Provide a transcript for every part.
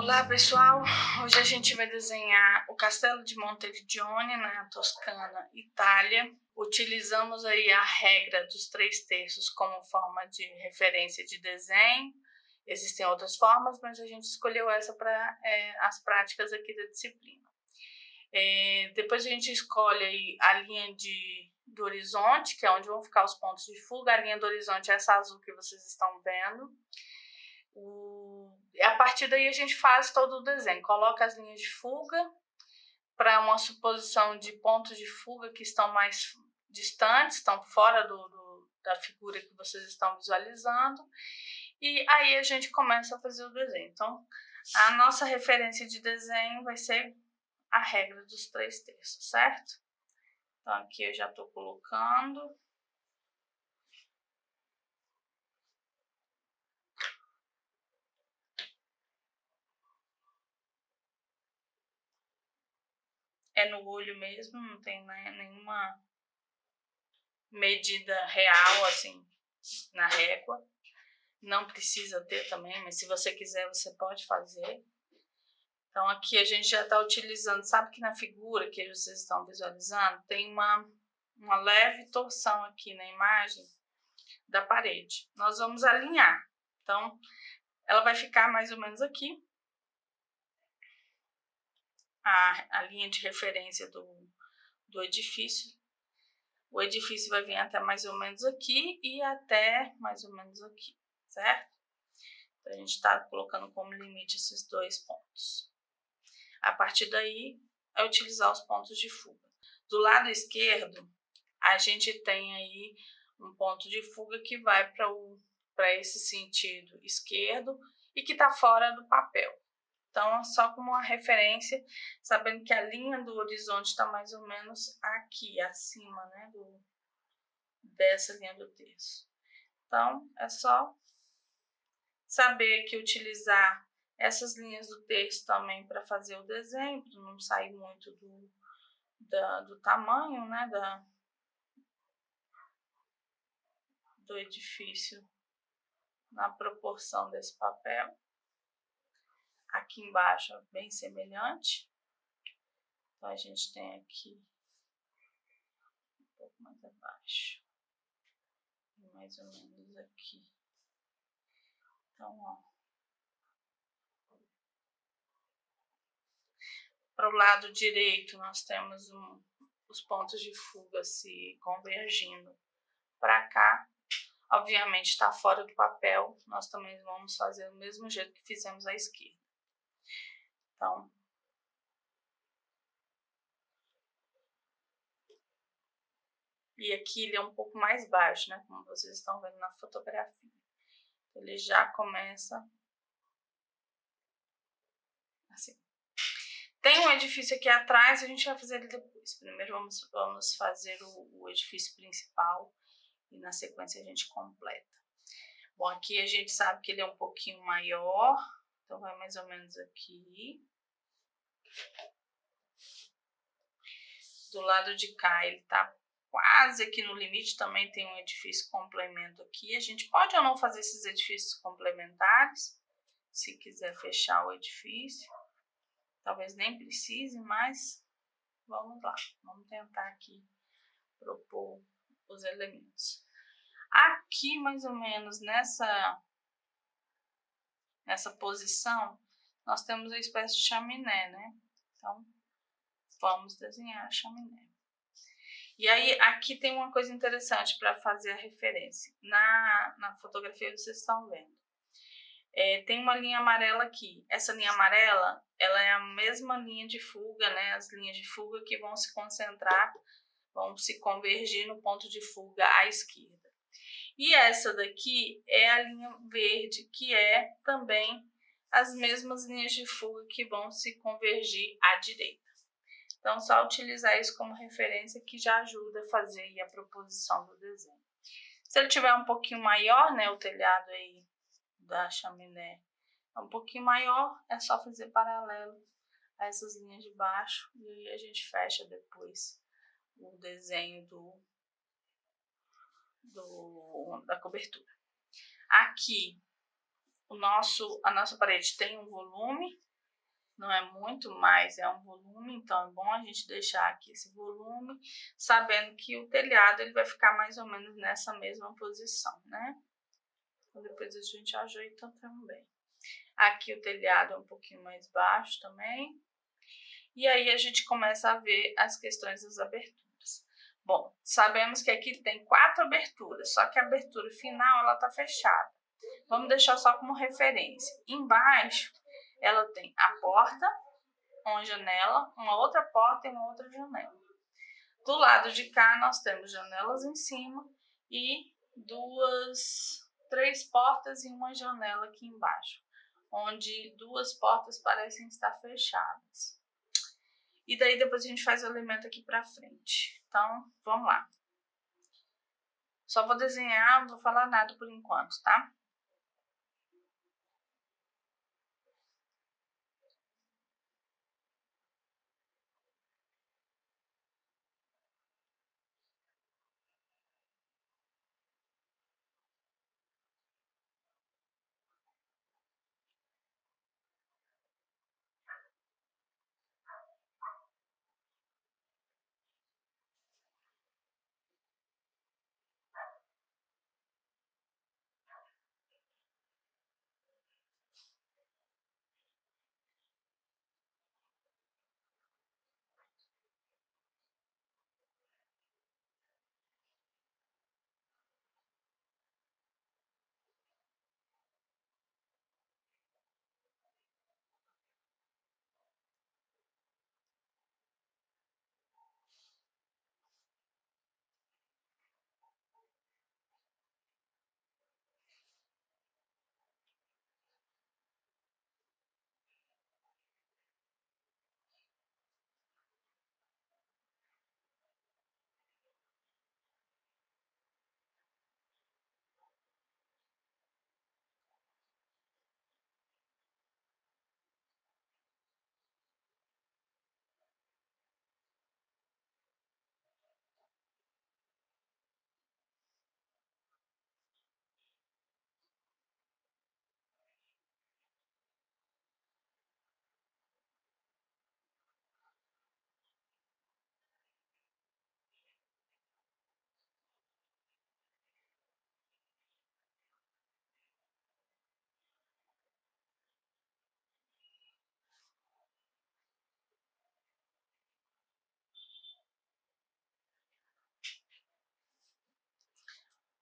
Olá pessoal, hoje a gente vai desenhar o Castelo de Monteriggioni na Toscana, Itália. Utilizamos aí a regra dos 3/3 como forma de referência de desenho. Existem outras formas, mas a gente escolheu essa para as práticas aqui da disciplina. Depois a gente escolhe aí a linha do horizonte, que é onde vão ficar os pontos de fuga. A linha do horizonte é essa azul que vocês estão vendo. A partir daí a gente faz todo o desenho, coloca as linhas de fuga para uma suposição de pontos de fuga que estão mais distantes, estão fora da figura que vocês estão visualizando, e aí a gente começa a fazer o desenho. Então, a nossa referência de desenho vai ser a regra dos 3/3, certo? Então, aqui eu já estou colocando. É no olho mesmo, não tem nenhuma medida real assim na régua. Não precisa ter também, mas se você quiser você pode fazer. Então aqui a gente já está utilizando, sabe que na figura que vocês estão visualizando tem uma leve torção aqui na imagem da parede. Nós vamos alinhar, então ela vai ficar mais ou menos aqui. A linha de referência do edifício. O edifício vai vir até mais ou menos aqui e até mais ou menos aqui, certo? Então, a gente está colocando como limite esses dois pontos. A partir daí, é utilizar os pontos de fuga. Do lado esquerdo, a gente tem aí um ponto de fuga que vai para esse sentido esquerdo e que está fora do papel. Então, é só como uma referência, sabendo que a linha do horizonte está mais ou menos aqui, acima, né, dessa linha do terço. Então, é só saber que utilizar essas linhas do terço também para fazer o desenho, para não sair muito do tamanho, né, do edifício na proporção desse papel. Aqui embaixo é bem semelhante. Então, a gente tem aqui um pouco mais abaixo. E mais ou menos aqui. Então, ó. Para o lado direito, nós temos os pontos de fuga se convergindo para cá. Obviamente está fora do papel, nós também vamos fazer do mesmo jeito que fizemos à esquerda. Então, e aqui ele é um pouco mais baixo, né, como vocês estão vendo na fotografia. Ele já começa assim. Tem um edifício aqui atrás, a gente vai fazer ele depois. Primeiro vamos fazer o edifício principal e na sequência a gente completa. Bom, aqui a gente sabe que ele é um pouquinho maior, então vai mais ou menos aqui. Do lado de cá ele tá quase aqui no limite, também tem um edifício complemento aqui. A gente pode ou não fazer esses edifícios complementares, se quiser fechar o edifício. Talvez nem precise, mas vamos lá. Vamos tentar aqui propor os elementos. Aqui, mais ou menos, nessa posição, nós temos uma espécie de chaminé, né? Então, vamos desenhar a chaminé. E aí, aqui tem uma coisa interessante para fazer a referência. Na fotografia vocês estão vendo. Tem uma linha amarela aqui. Essa linha amarela, ela é a mesma linha de fuga, né? As linhas de fuga que vão se concentrar, vão se convergir no ponto de fuga à esquerda. E essa daqui é a linha verde, que é também as mesmas linhas de fuga que vão se convergir à direita. Então, só utilizar isso como referência que já ajuda a fazer aí a proposição do desenho. Se ele tiver um pouquinho maior, né, o telhado aí da chaminé é um pouquinho maior, é só fazer paralelo a essas linhas de baixo e aí a gente fecha depois o desenho da cobertura. Aqui, a nossa parede tem um volume, não é muito, mas é um volume, então é bom a gente deixar aqui esse volume, sabendo que o telhado ele vai ficar mais ou menos nessa mesma posição, né? Então, depois a gente ajeita também. Aqui o telhado é um pouquinho mais baixo também. E aí a gente começa a ver as questões das aberturas. Bom, sabemos que aqui tem 4 aberturas, só que a abertura final ela está fechada. Vamos deixar só como referência. Embaixo ela tem a porta, uma janela, uma outra porta e uma outra janela. Do lado de cá nós temos janelas em cima e 3 portas e uma janela aqui embaixo, onde 2 portas parecem estar fechadas. E daí depois a gente faz o elemento aqui pra frente. Então, vamos lá. Só vou desenhar, não vou falar nada por enquanto, tá?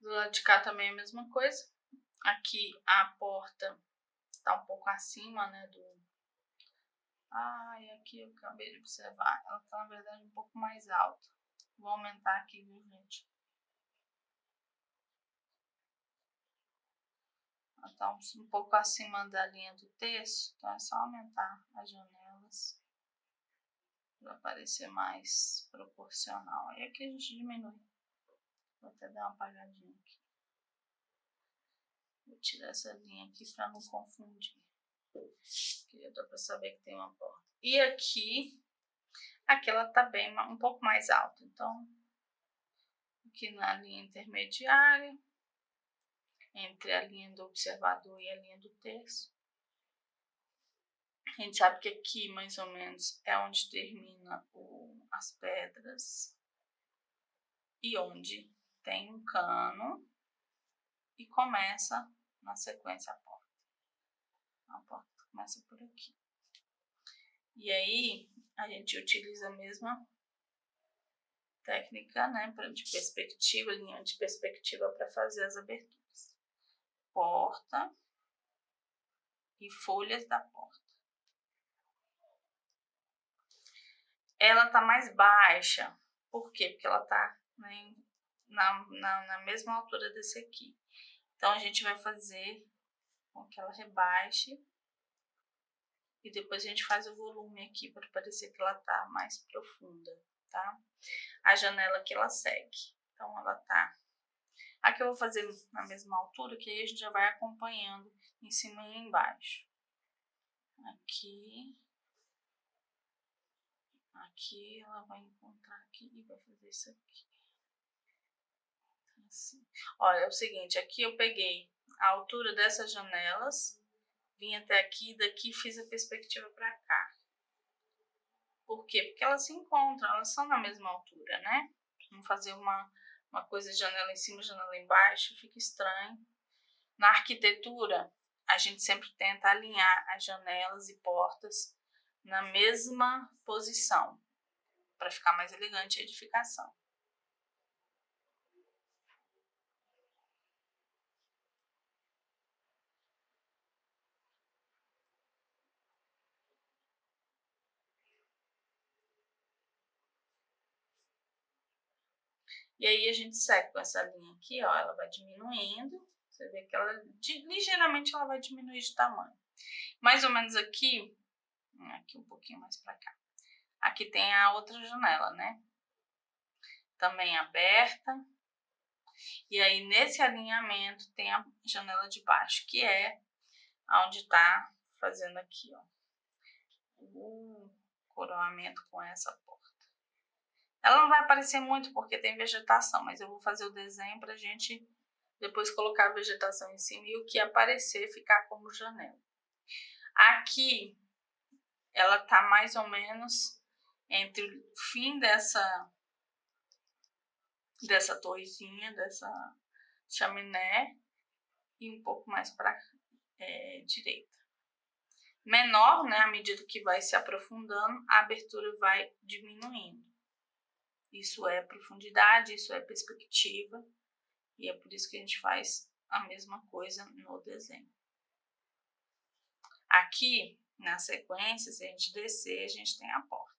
Do lado de cá também é a mesma coisa. Aqui a porta tá um pouco acima, né, e aqui eu acabei de observar. Ela tá, na verdade, um pouco mais alta. Vou aumentar aqui, viu, gente? Ela tá um pouco acima da linha do terço, então é só aumentar as janelas para parecer mais proporcional. Aí aqui a gente diminui. Vou até dar uma apagadinha aqui. Vou tirar essa linha aqui para não confundir. Aqui dá para saber que tem uma porta. E aqui ela tá bem um pouco mais alta. Então, aqui na linha intermediária, entre a linha do observador e a linha do terço. A gente sabe que aqui, mais ou menos, é onde termina as pedras e onde tem um cano e começa na sequência a porta. A porta começa por aqui. E aí, a gente utiliza a mesma técnica, né, de perspectiva, linha de perspectiva para fazer as aberturas. Porta e folhas da porta. Ela tá mais baixa, por quê? Porque ela tá, né, na mesma altura desse aqui. Então, a gente vai fazer com que ela rebaixe e depois a gente faz o volume aqui para parecer que ela tá mais profunda, tá? A janela aqui ela segue, então ela tá... Aqui eu vou fazer na mesma altura, que aí a gente já vai acompanhando em cima e embaixo. Aqui ela vai encontrar aqui e vai fazer isso aqui. Assim. Olha, é o seguinte, aqui eu peguei a altura dessas janelas, vim até aqui, daqui fiz a perspectiva para cá. Por quê? Porque elas se encontram, elas são na mesma altura, né? Vamos fazer uma coisa de janela em cima, janela embaixo, fica estranho. Na arquitetura, a gente sempre tenta alinhar as janelas e portas na mesma posição, para ficar mais elegante a edificação. E aí a gente segue com essa linha aqui, ó, ela vai diminuindo. Você vê que ela, ligeiramente ela vai diminuir de tamanho. Mais ou menos aqui um pouquinho mais para cá. Aqui tem a outra janela, né? Também aberta. E aí nesse alinhamento tem a janela de baixo, que é onde tá fazendo aqui, ó, o coroamento com essa porta. Ela não vai aparecer muito porque tem vegetação, mas eu vou fazer o desenho pra gente depois colocar a vegetação em cima e o que aparecer ficar como janela. Aqui ela tá mais ou menos entre o fim dessa torrezinha, dessa chaminé e um pouco mais para direita. Menor, né, à medida que vai se aprofundando, a abertura vai diminuindo. Isso é profundidade, isso é perspectiva, e é por isso que a gente faz a mesma coisa no desenho. Aqui, na sequência, se a gente descer, a gente tem a porta.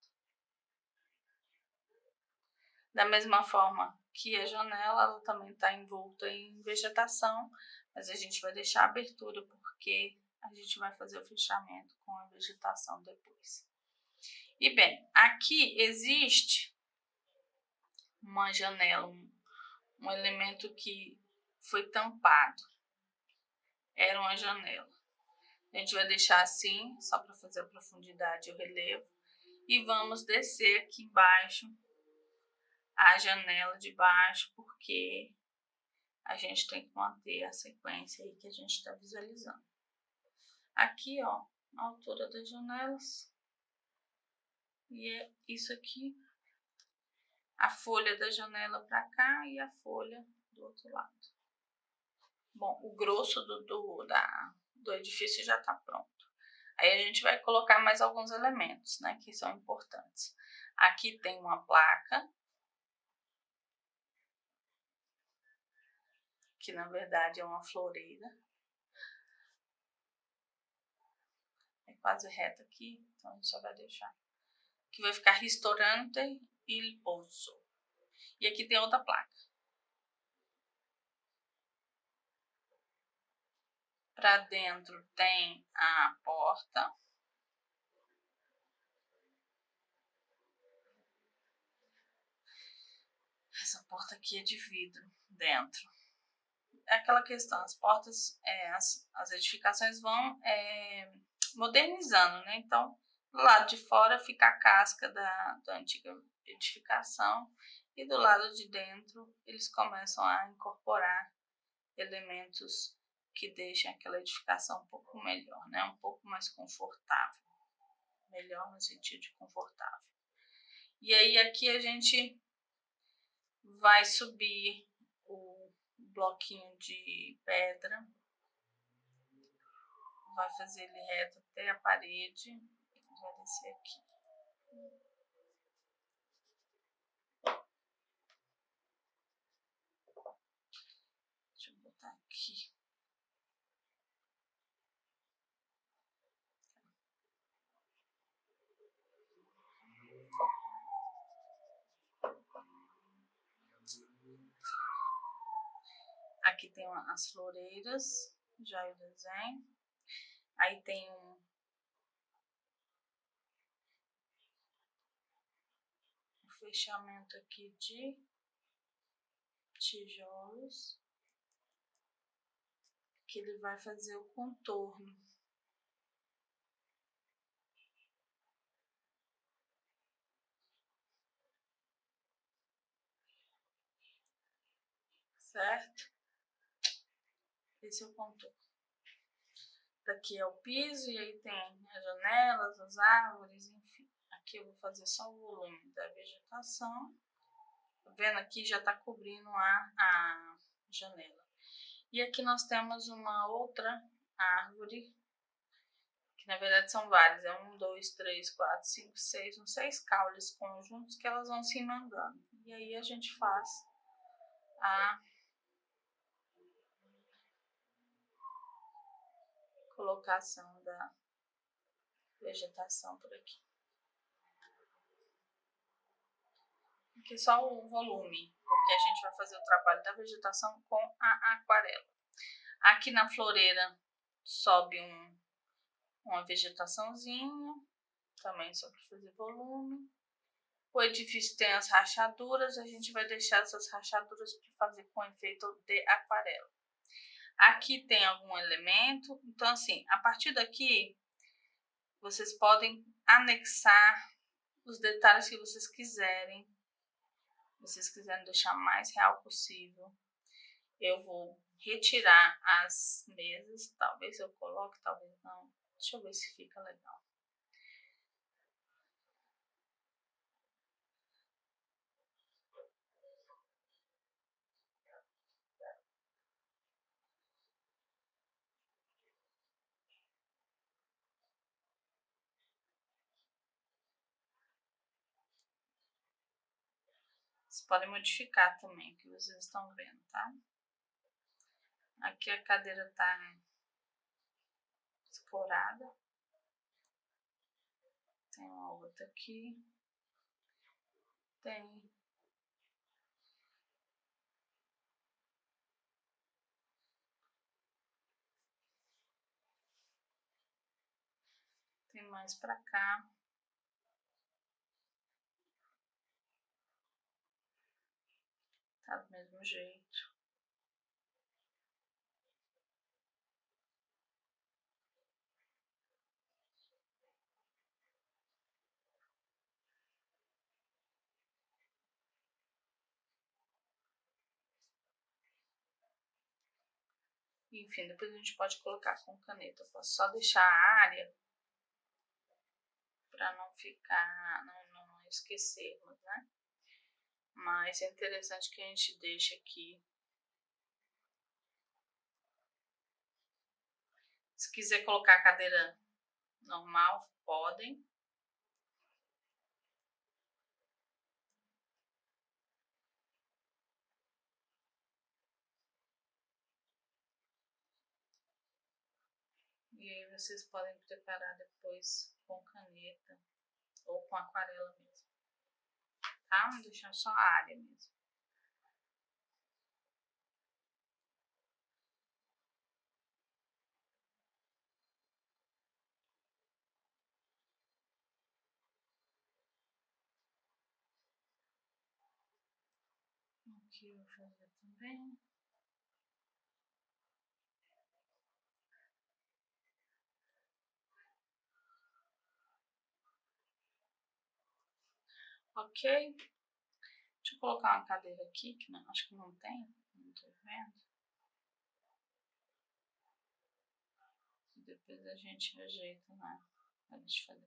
Da mesma forma que a janela, ela também está envolta em vegetação, mas a gente vai deixar a abertura porque a gente vai fazer o fechamento com a vegetação depois. E bem, aqui existe uma janela, um elemento que foi tampado. Era uma janela. A gente vai deixar assim, só para fazer a profundidade e o relevo. E vamos descer aqui embaixo a janela de baixo, porque a gente tem que manter a sequência aí que a gente está visualizando. Aqui, ó, a altura das janelas. E é isso aqui. A folha da janela para cá e a folha do outro lado. Bom, o grosso do edifício já está pronto. Aí a gente vai colocar mais alguns elementos, né, que são importantes. Aqui tem uma placa, que na verdade é uma floreira. É quase reta aqui, então a gente só vai deixar. Que vai ficar Ristorante Il Pozzo. E aqui tem outra placa. Para dentro tem a porta. Essa porta aqui é de vidro dentro. É aquela questão, as portas, as edificações vão modernizando, né? Então, do lado de fora fica a casca da antiga edificação e do lado de dentro eles começam a incorporar elementos que deixem aquela edificação um pouco melhor, né? Um pouco mais confortável. Melhor no sentido de confortável. E aí aqui a gente vai subir o bloquinho de pedra, vai fazer ele reto até a parede, vai descer aqui. Deixa eu botar aqui. Aqui tem as floreiras, já é o desenho. Aí tem um fechamento aqui de tijolos, que ele vai fazer o contorno. Certo? Esse é o contorno. Daqui é o piso e aí tem as janelas, as árvores, enfim. Aqui eu vou fazer só o volume da vegetação. Tá vendo? Aqui já tá cobrindo a janela. E aqui nós temos uma outra árvore, que na verdade são várias. É 1, 2, 3, 4, 5, 6, uns 6 caules conjuntos que elas vão se emendando. E aí a gente faz a colocação da vegetação por aqui. Aqui só o volume, porque a gente vai fazer o trabalho da vegetação com a aquarela. Aqui na floreira sobe uma vegetaçãozinha, também só para fazer volume. O edifício tem as rachaduras, a gente vai deixar essas rachaduras para fazer com efeito de aquarela. Aqui tem algum elemento, então assim, a partir daqui vocês podem anexar os detalhes que vocês quiserem. Se vocês quiserem deixar o mais real possível, eu vou retirar as mesas, talvez eu coloque, talvez não. Deixa eu ver se fica legal. Vocês podem modificar também o que vocês estão vendo, tá? Aqui a cadeira tá escorada. Tem uma outra aqui. Tem mais pra cá. Tá do mesmo jeito. Enfim, depois a gente pode colocar com caneta. Eu posso só deixar a área para não ficar, não esquecermos, né? Mas é interessante que a gente deixe aqui. Se quiser colocar a cadeira normal, podem. E aí vocês podem preparar depois com caneta ou com aquarela mesmo, tá? Deixando só a área mesmo. Aqui eu vou fazer também. Ok? Deixa eu colocar uma cadeira aqui, que não, acho que não tem, não tô vendo. Depois a gente ajeita, né?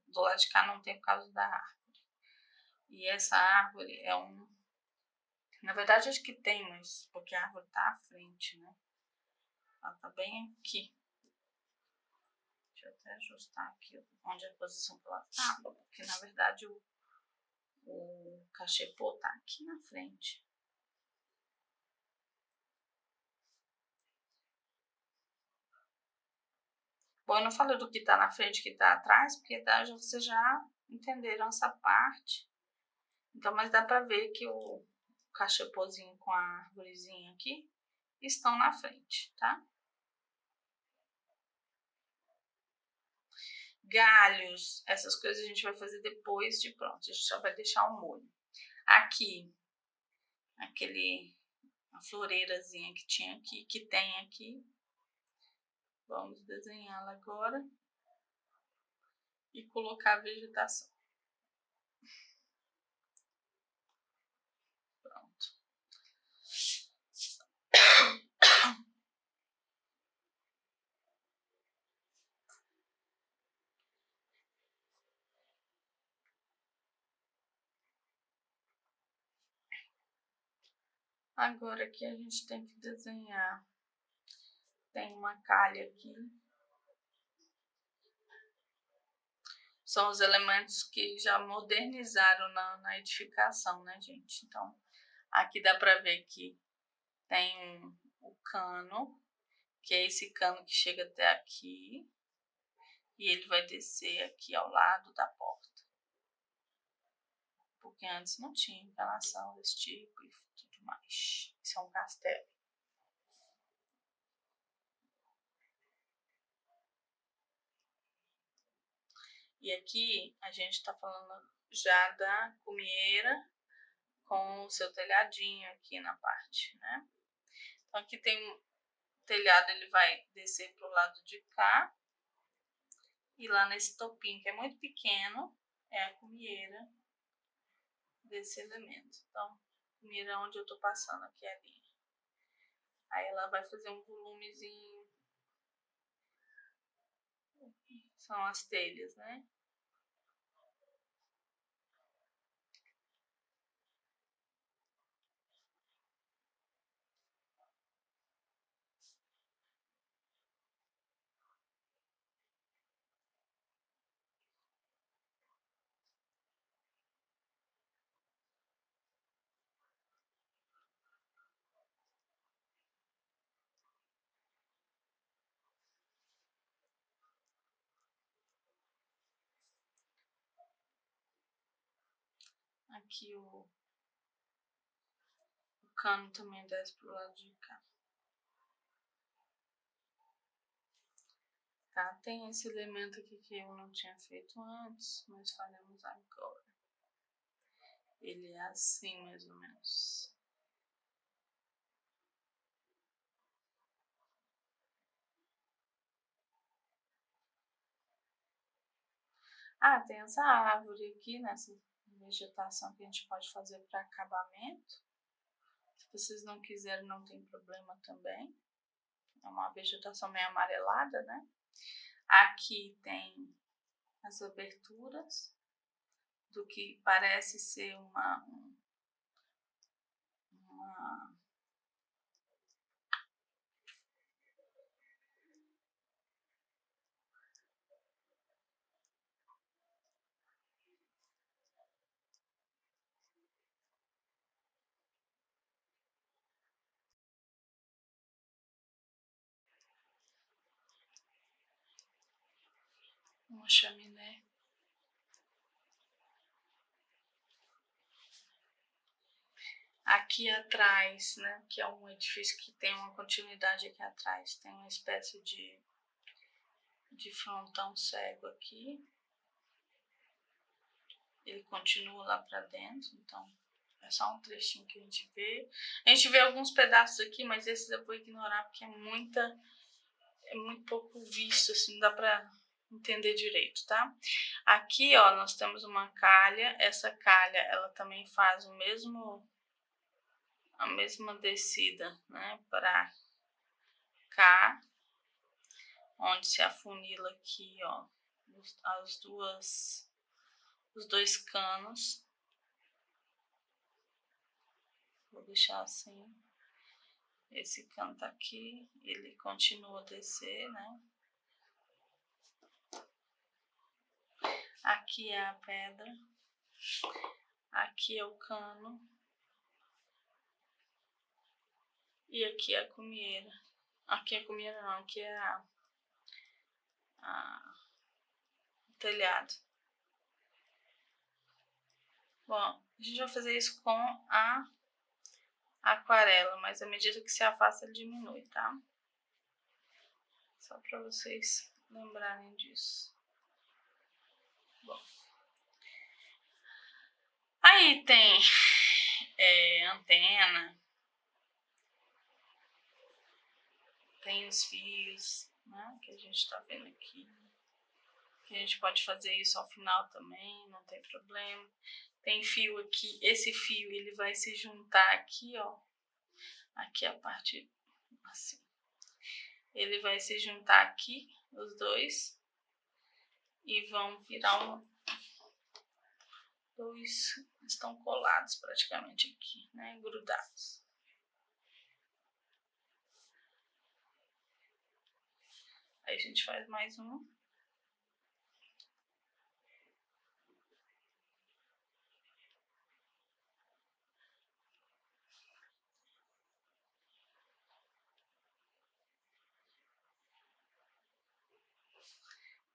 Do lado de cá não tem por causa da árvore. E essa árvore é um... Na verdade acho que tem, mas porque a árvore tá à frente, né? Ela tá bem aqui. Deixa eu até ajustar aqui onde a posição que ela tá, porque na verdade o cachepô tá aqui na frente. Bom, eu não falei do que tá na frente e que tá atrás, porque vocês já entenderam essa parte. Então, mas dá pra ver que o cachepôzinho com a árvorezinha aqui estão na frente, tá? Galhos, essas coisas a gente vai fazer depois de pronto. A gente só vai deixar o molho. Aqui, a floreirazinha que tinha aqui, que tem aqui. Vamos desenhá-la agora e colocar a vegetação. Pronto. Agora aqui a gente tem que desenhar. Tem uma calha aqui. São os elementos que já modernizaram na edificação, né, gente? Então, aqui dá para ver que tem o cano, que é esse cano que chega até aqui. E ele vai descer aqui ao lado da porta. Porque antes não tinha encanação desse tipo e tudo mais. Isso é um castelo. E aqui a gente está falando já da cumieira com o seu telhadinho aqui na parte, né? Então aqui tem um telhado, ele vai descer para o lado de cá. E lá nesse topinho, que é muito pequeno, é a cumieira desse elemento. Então, cumieira onde eu tô passando aqui a linha. Aí ela vai fazer um volumezinho. São as telhas, né? Aqui o cano também desce pro lado de cá. Tá? Tem esse elemento aqui que eu não tinha feito antes, mas faremos agora. Ele é assim, mais ou menos. Ah, tem essa árvore aqui, nessa vegetação que a gente pode fazer para acabamento. Se vocês não quiserem, não tem problema também. É uma vegetação meio amarelada, né? Aqui tem as aberturas do que parece ser uma chaminé. Aqui atrás, né, que é um edifício que tem uma continuidade aqui atrás, tem uma espécie de frontão cego aqui. Ele continua lá para dentro, então é só um trechinho que a gente vê. A gente vê alguns pedaços aqui, mas esses eu vou ignorar porque é muito pouco visto, assim, não dá para entender direito, tá? Aqui, ó, nós temos uma calha. Essa calha, ela também faz a mesma descida, né, para cá, onde se afunila aqui, ó, os dois canos. Vou deixar assim. Esse cano tá aqui, ele continua a descer, né? Aqui é a pedra. Aqui é o cano. E aqui é a cumieira. Aqui é a cumieira não, aqui é o telhado. Bom, a gente vai fazer isso com a aquarela, mas à medida que se afasta ele diminui, tá? Só para vocês lembrarem disso. Bom. Aí tem antena, tem os fios, né, que a gente tá vendo aqui. Que a gente pode fazer isso ao final também, não tem problema. Tem fio aqui, esse fio ele vai se juntar aqui, ó. Aqui a parte assim. Ele vai se juntar aqui, os dois, e vão virar dois estão colados praticamente aqui, né, grudados. Aí a gente faz mais um.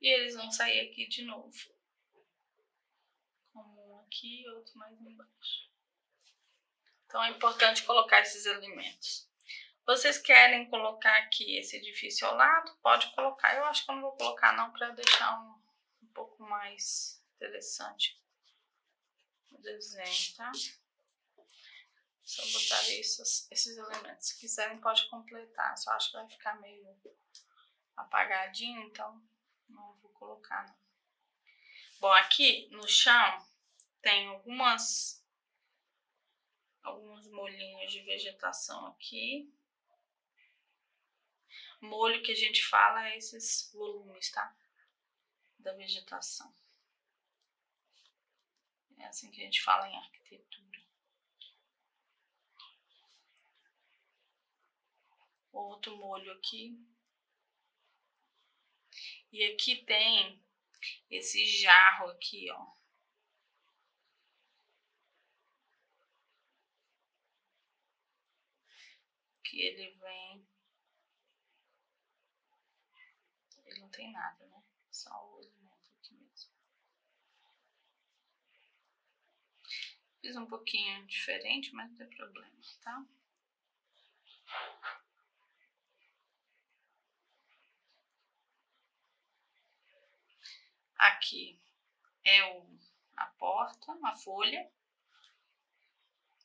E eles vão sair aqui de novo. Como um aqui e outro mais embaixo. Então é importante colocar esses elementos. Vocês querem colocar aqui esse edifício ao lado? Pode colocar. Eu acho que eu não vou colocar não, para deixar um pouco mais interessante o desenho, tá? Só botar esses elementos. Se quiserem pode completar. Só acho que vai ficar meio apagadinho, então não vou colocar não. Bom, aqui no chão tem alguns molhinhos de vegetação aqui. Molho que a gente fala é esses volumes, tá? Da vegetação. É assim que a gente fala em arquitetura. Outro molho aqui. E aqui tem esse jarro aqui, ó. Que ele vem... Ele não tem nada, né? Só o elemento aqui mesmo. Fiz um pouquinho diferente, mas não tem problema, tá? Aqui é a porta, uma folha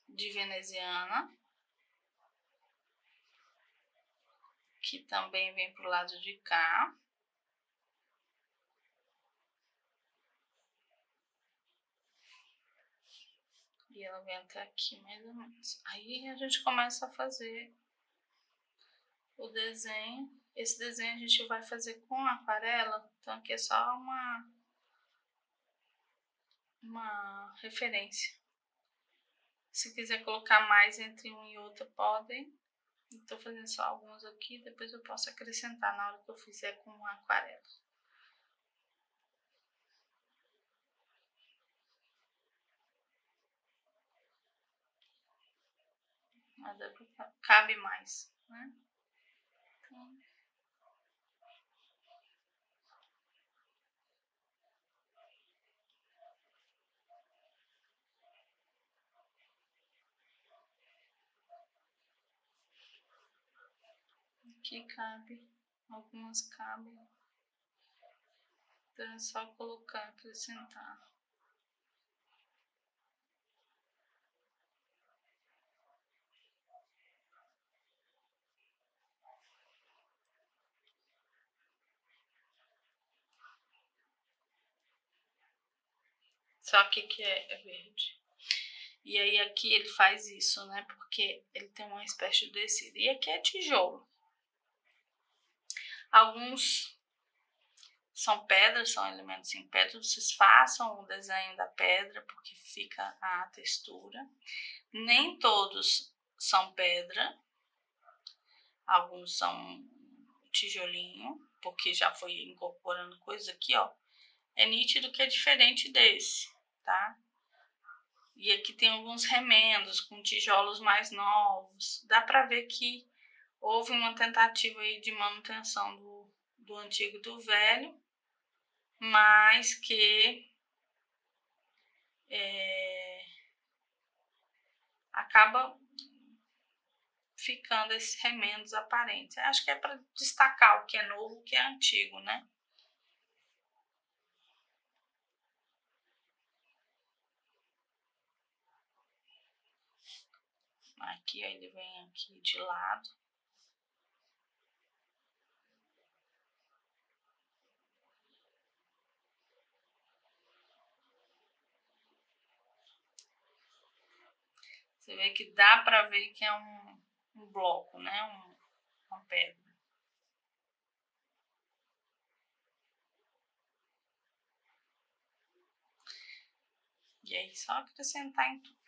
de veneziana, que também vem pro lado de cá. E ela vem até aqui mais ou menos. Aí a gente começa a fazer o desenho. Esse desenho a gente vai fazer com aquarela, então aqui é só uma referência. Se quiser colocar mais entre um e outro, podem. Estou fazendo só alguns aqui, depois eu posso acrescentar na hora que eu fizer com aquarela. Mas cabe mais, né? Então, aqui cabe, algumas cabem. Então é só colocar, acrescentar. Só que é verde. E aí aqui ele faz isso, né? Porque ele tem uma espécie de descida. E aqui é tijolo. Alguns são pedras, são elementos em pedra. Vocês façam o desenho da pedra, porque fica a textura. Nem todos são pedra. Alguns são tijolinho, porque já foi incorporando coisa aqui, ó. É nítido que é diferente desse, tá? E aqui tem alguns remendos com tijolos mais novos. Dá pra ver que houve uma tentativa aí de manutenção do antigo e do velho, mas que acaba ficando esses remendos aparentes. Eu acho que é para destacar o que é novo e o que é antigo, né? Aqui ele vem aqui de lado. Você vê que dá para ver que é um bloco, né? Uma pedra. E aí só acrescentar em tudo.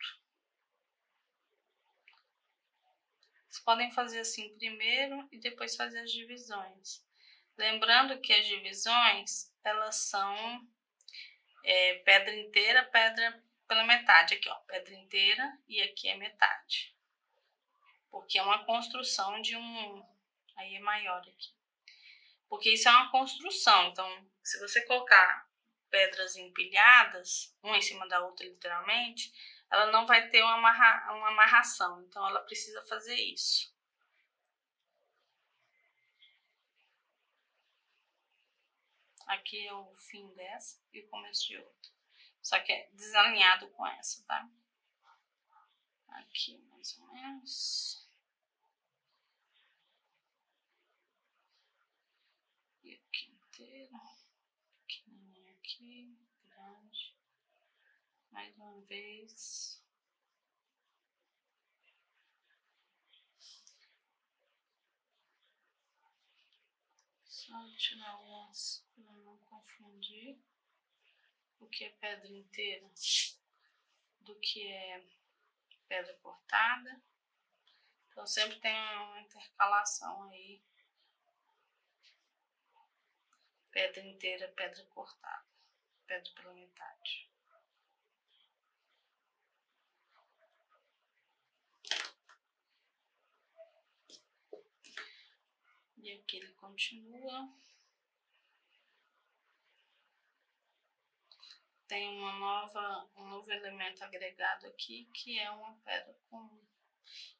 Vocês podem fazer assim primeiro e depois fazer as divisões. Lembrando que as divisões, elas são pedra inteira, pedra pela metade. Aqui, ó, pedra inteira e aqui é metade. Porque é uma construção de aí é maior aqui. Porque isso é uma construção, então se você colocar pedras empilhadas, uma em cima da outra literalmente, ela não vai ter uma amarração, então ela precisa fazer isso. Aqui é o fim dessa e o começo de outra. Só que é desalinhado com essa, tá? Aqui mais ou menos. E aqui inteiro. Pequenininho aqui, grande. Mais uma vez. Só tirar algumas para não confundir o que é pedra inteira do que é pedra cortada. Então sempre tem uma intercalação aí. Pedra inteira, pedra cortada. Pedra pela metade. E aqui ele continua. Tem um novo elemento agregado aqui, que é uma pedra comum.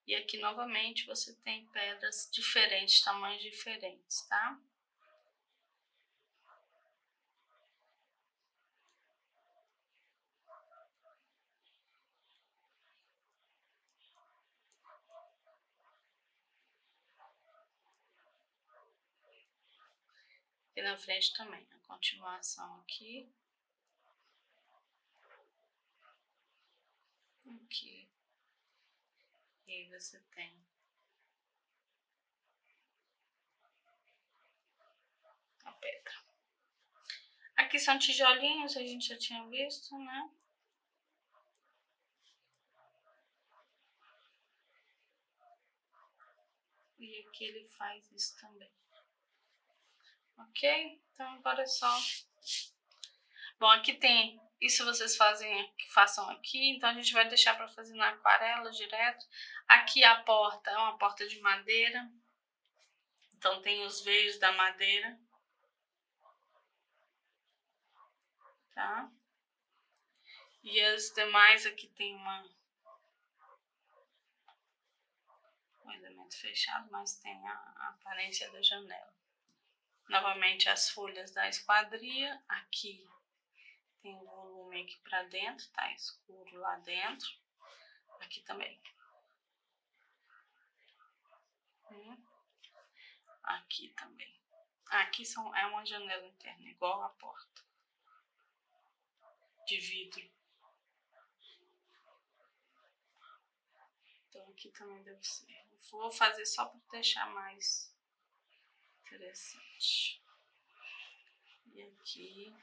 E aqui novamente você tem pedras diferentes, tamanhos diferentes, tá? E na frente também, a continuação aqui. Aqui. E aí você tem a pedra. Aqui são tijolinhos, a gente já tinha visto, né? E aqui ele faz isso também. Ok? Então agora é só... Bom, aqui tem... Isso vocês façam aqui, então a gente vai deixar para fazer na aquarela direto. Aqui a porta é uma porta de madeira. Então tem os veios da madeira. Tá? E as demais aqui tem um elemento fechado, mas tem a aparência da janela. Novamente as folhas da esquadria. Aqui tem um volume aqui para dentro, tá escuro lá dentro. Aqui também. Aqui também. Aqui é uma janela interna, igual a porta. De vidro. Então aqui também deve ser. Vou fazer só para deixar mais interessante. E aqui...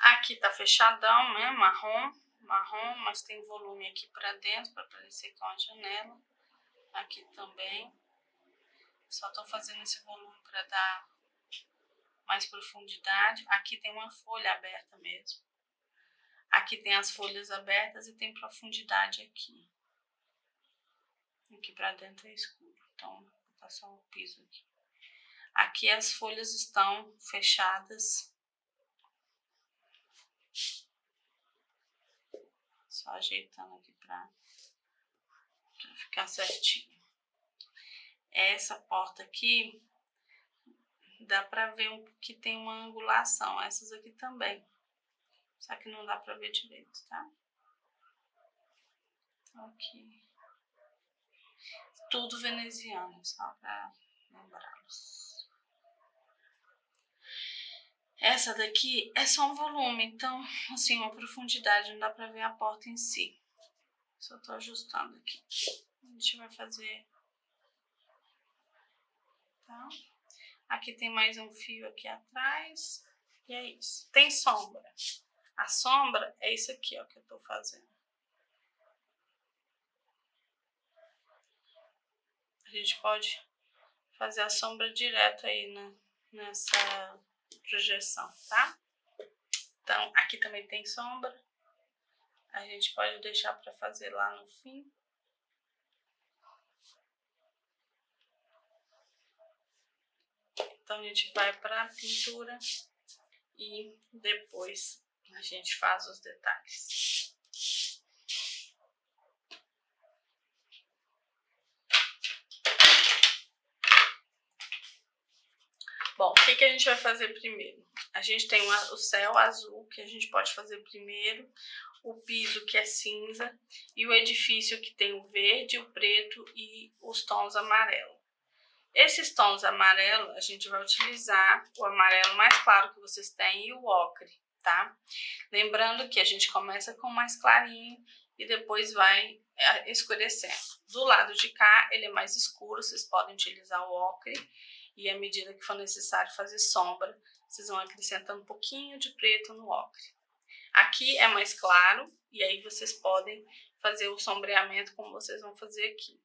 Aqui tá fechadão, né? Marrom, mas tem volume aqui pra dentro, pra parecer que é uma janela. Aqui também. Só tô fazendo esse volume pra dar mais profundidade. Aqui tem uma folha aberta mesmo. Aqui tem as folhas abertas e tem profundidade aqui. Aqui pra dentro é escuro, então vou botar só o piso aqui. Aqui as folhas estão fechadas. Só ajeitando aqui pra ficar certinho. Essa porta aqui, dá pra ver que tem uma angulação. Essas aqui também. Só que não dá pra ver direito, tá? Aqui. Tudo veneziano, só pra lembrá-los. Essa daqui é só um volume, então, assim, uma profundidade, não dá pra ver a porta em si. Só tô ajustando aqui. A gente vai fazer, tá? Aqui tem mais um fio aqui atrás. E é isso. Tem sombra. A sombra é isso aqui, ó, que eu tô fazendo. A gente pode fazer a sombra direto aí nessa projeção, tá? Então, aqui também tem sombra. A gente pode deixar para fazer lá no fim. Então, a gente vai para a pintura e depois a gente faz os detalhes. Bom, o que a gente vai fazer primeiro? A gente tem o céu azul, que a gente pode fazer primeiro, o piso, que é cinza, e o edifício, que tem o verde, o preto e os tons amarelo. Esses tons amarelo, a gente vai utilizar o amarelo mais claro que vocês têm e o ocre, tá? Lembrando que a gente começa com o mais clarinho e depois vai escurecendo. Do lado de cá, ele é mais escuro, vocês podem utilizar o ocre. E à medida que for necessário fazer sombra, vocês vão acrescentando um pouquinho de preto no ocre. Aqui é mais claro, e aí vocês podem fazer o sombreamento como vocês vão fazer aqui.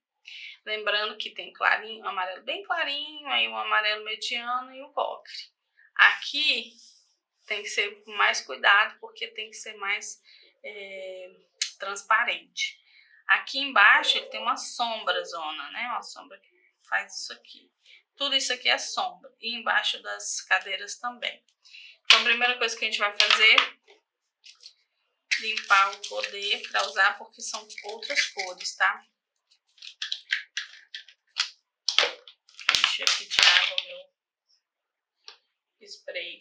Lembrando que tem clarinho, amarelo bem clarinho, aí um amarelo mediano e o ocre. Aqui tem que ser com mais cuidado, porque tem que ser mais transparente. Aqui embaixo ele tem uma sombra zona, né? Uma sombra que faz isso aqui. Tudo isso aqui é sombra. E embaixo das cadeiras também. Então, a primeira coisa que a gente vai fazer é limpar o poder para usar, porque são outras cores, tá? Encher aqui de água o meu spray.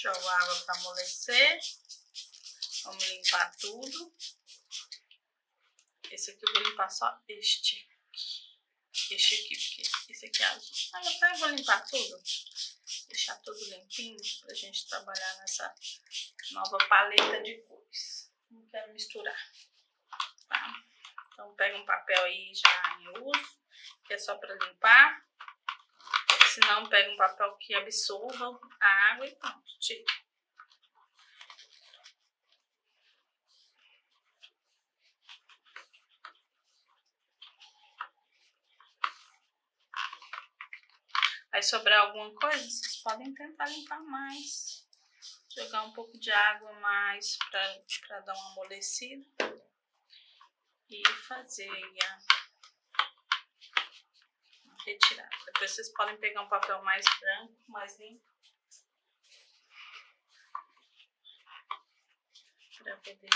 Jogo água para amolecer. Vamos limpar tudo. Esse aqui eu vou limpar só este aqui, porque esse aqui é azul. Até eu vou limpar tudo. Deixar tudo limpinho pra gente trabalhar nessa nova paleta de cores. Não quero misturar, tá? Então pega um papel aí já em uso, que é só para limpar. Se não, pega um papel que absorva a água e pronto, tira. Vai sobrar alguma coisa, vocês podem tentar limpar mais. Jogar um pouco de água a mais para dar uma amolecida. E fazer a retirada. Depois vocês podem pegar um papel mais branco, mais limpo. Para poder...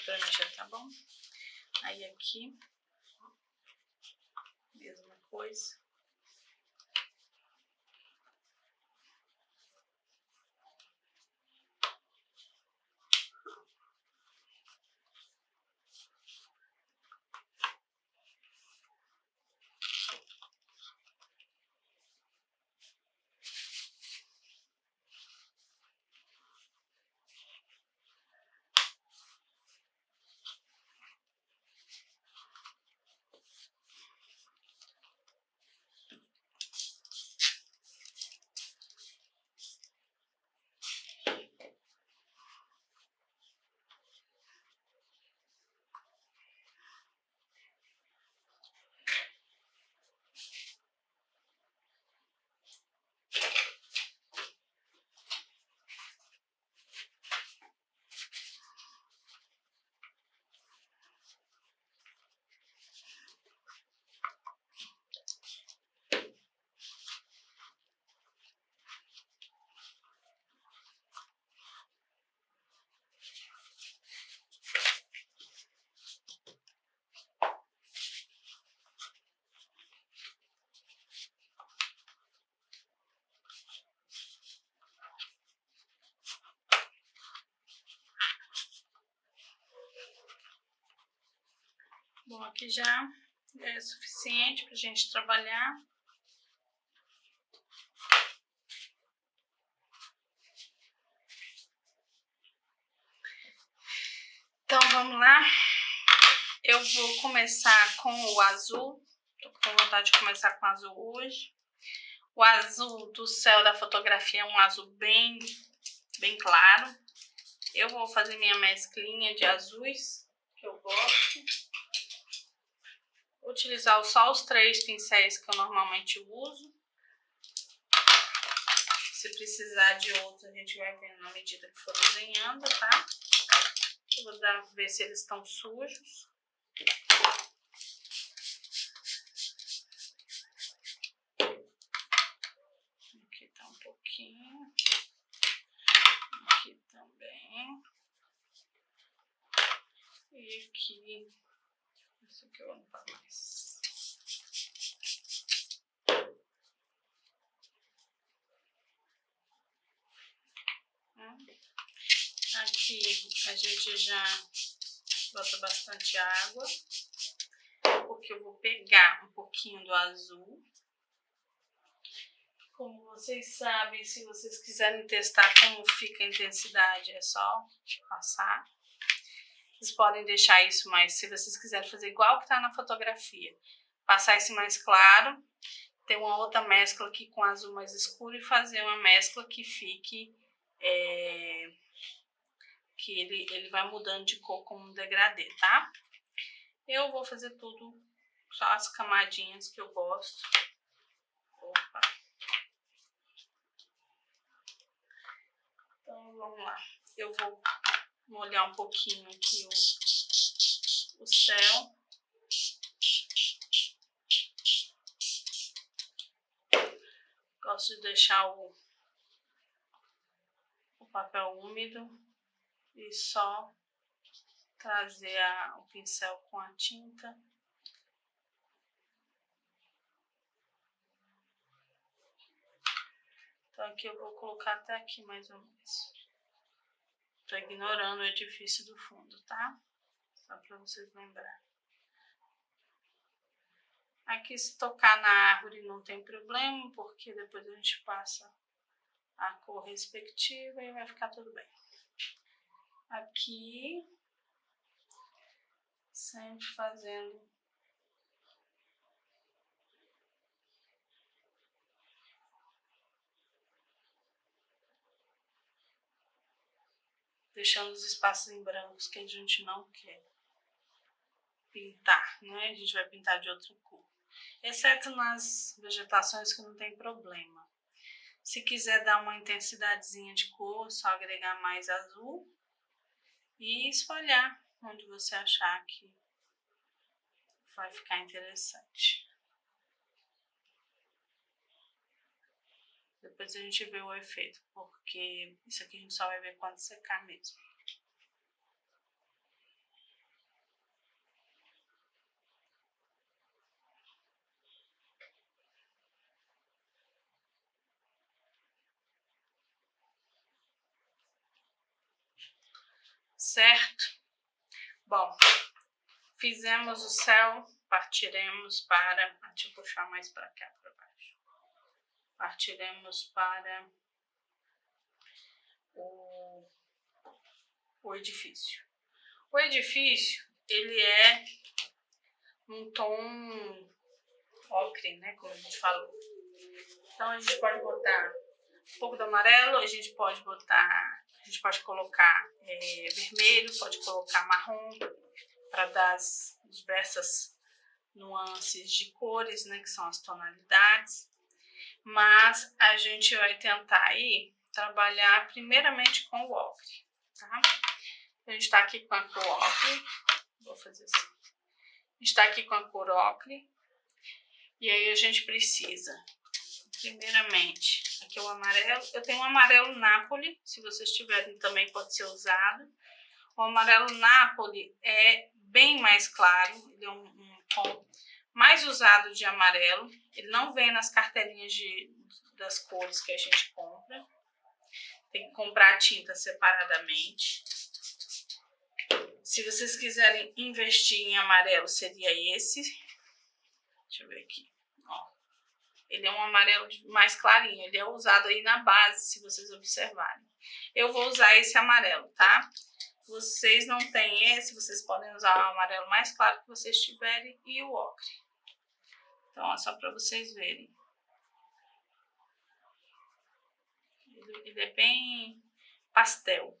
Pra mim já tá bom. Aí aqui, mesma coisa. Bom, aqui já é suficiente pra gente trabalhar. Então, vamos lá. Eu vou começar com o azul. Tô com vontade de começar com o azul hoje. O azul do céu da fotografia é um azul bem claro. Eu vou fazer minha mesclinha de azuis, que eu gosto. Vou utilizar só os 3 pincéis que eu normalmente uso. Se precisar de outros, a gente vai vendo na medida que for desenhando, tá? Eu vou ver se eles estão sujos. Aqui tá um pouquinho. Aqui também. E aqui. Isso aqui eu vou limpar mais. Aqui a gente já bota bastante água, porque eu vou pegar um pouquinho do azul. Como vocês sabem, se vocês quiserem testar como fica a intensidade, é só passar. Vocês podem deixar isso mais, se vocês quiserem fazer igual que está na fotografia, passar esse mais claro, ter uma outra mescla aqui com azul mais escuro e fazer uma mescla que fique, que ele vai mudando de cor como um degradê, tá? Eu vou fazer tudo, só as camadinhas que eu gosto. Opa! Então, vamos lá. Eu vou molhar um pouquinho aqui o céu. Gosto de deixar o papel úmido e só trazer o pincel com a tinta. Então aqui eu vou colocar até aqui mais ou menos. Tô ignorando o edifício do fundo, tá? Só para vocês lembrarem. Aqui se tocar na árvore não tem problema, porque depois a gente passa a cor respectiva e vai ficar tudo bem. Aqui, sempre fazendo deixando os espaços em brancos que a gente não quer pintar, né? A gente vai pintar de outra cor, exceto nas vegetações que não tem problema. Se quiser dar uma intensidadezinha de cor, só agregar mais azul e espalhar onde você achar que vai ficar interessante. Depois a gente vê o efeito, porque isso aqui a gente só vai ver quando secar mesmo. Certo? Bom, fizemos o céu, partiremos para... Deixa eu puxar mais para cá, para baixo. Partiremos para o edifício. O edifício, ele é um tom ocre, né, como a gente falou. Então a gente pode botar um pouco do amarelo, a gente pode colocar vermelho, pode colocar marrom, para dar as diversas nuances de cores, né, que são as tonalidades. Mas a gente vai tentar aí trabalhar primeiramente com o ocre, tá? A gente está aqui com a cor ocre, vou fazer assim. A gente está aqui com a cor ocre, e aí a gente precisa, primeiramente, aqui o amarelo. Eu tenho um amarelo Napoli, se vocês tiverem também pode ser usado. O amarelo Napoli é bem mais claro, ele é um tom mais usado de amarelo. Ele não vem nas cartelinhas das cores que a gente compra. Tem que comprar a tinta separadamente. Se vocês quiserem investir em amarelo, seria esse. Deixa eu ver aqui. Ó, ele é um amarelo mais clarinho. Ele é usado aí na base, se vocês observarem. Eu vou usar esse amarelo, tá? Vocês não têm esse, vocês podem usar o amarelo mais claro que vocês tiverem e o ocre. Então, é só para vocês verem. Ele é bem pastel.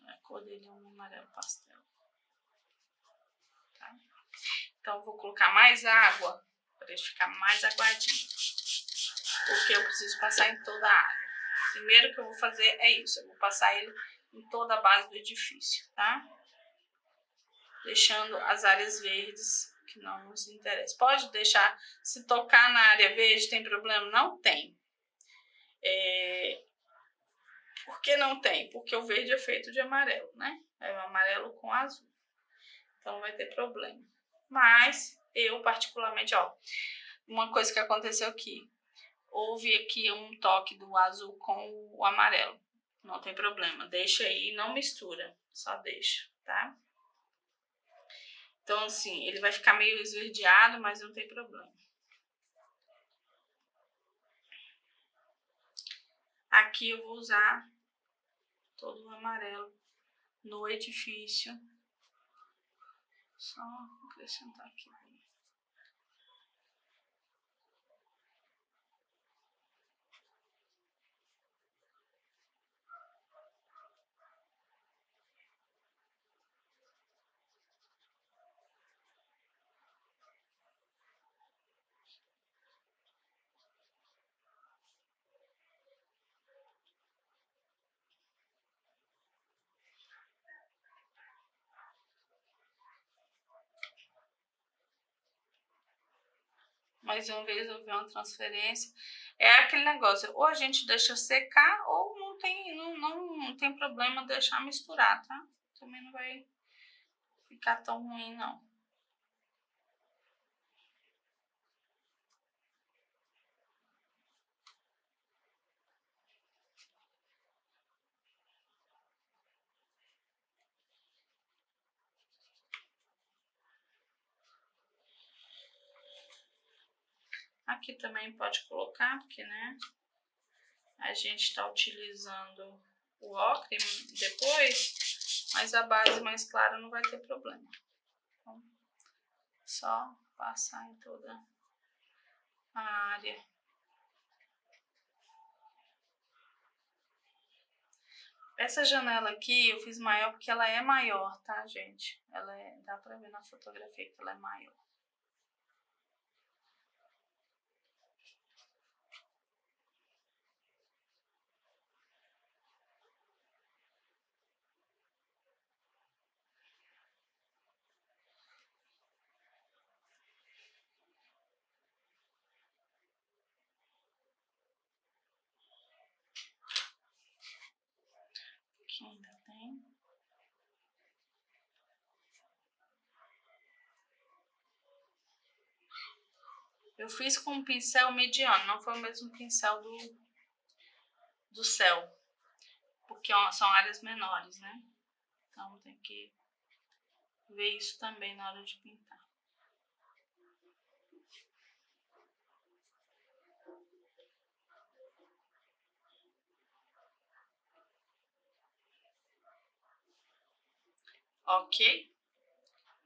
A cor dele é um amarelo pastel. Tá? Então, eu vou colocar mais água para ele ficar mais aguadinho. Porque eu preciso passar em toda a área. Primeiro que eu vou fazer é isso. Eu vou passar ele em toda a base do edifício, tá? Deixando as áreas verdes que não nos interessam. Pode deixar, se tocar na área verde, tem problema? Não tem. Por que não tem? Porque o verde é feito de amarelo, né? É o amarelo com azul. Então não vai ter problema. Mas eu particularmente, ó, uma coisa que aconteceu aqui. Houve aqui um toque do azul com o amarelo. Não tem problema. Deixa aí, não mistura. Só deixa, tá? Então, assim, ele vai ficar meio esverdeado, mas não tem problema. Aqui eu vou usar todo o amarelo no edifício. Só acrescentar aqui. Mais uma vez houve uma transferência. É aquele negócio, ou a gente deixa secar, ou não tem problema deixar misturar, tá? Também não vai ficar tão ruim, não. Aqui também pode colocar, porque, né, a gente está utilizando o ocre depois, mas a base mais clara não vai ter problema. Então, só passar em toda a área. Essa janela aqui eu fiz maior porque ela é maior, tá, gente? Dá pra ver na fotografia que ela é maior. Aqui ainda tem. Eu fiz com um pincel mediano, não foi o mesmo pincel do céu, porque são áreas menores, né? Então tem que ver isso também na hora de pintar. Ok?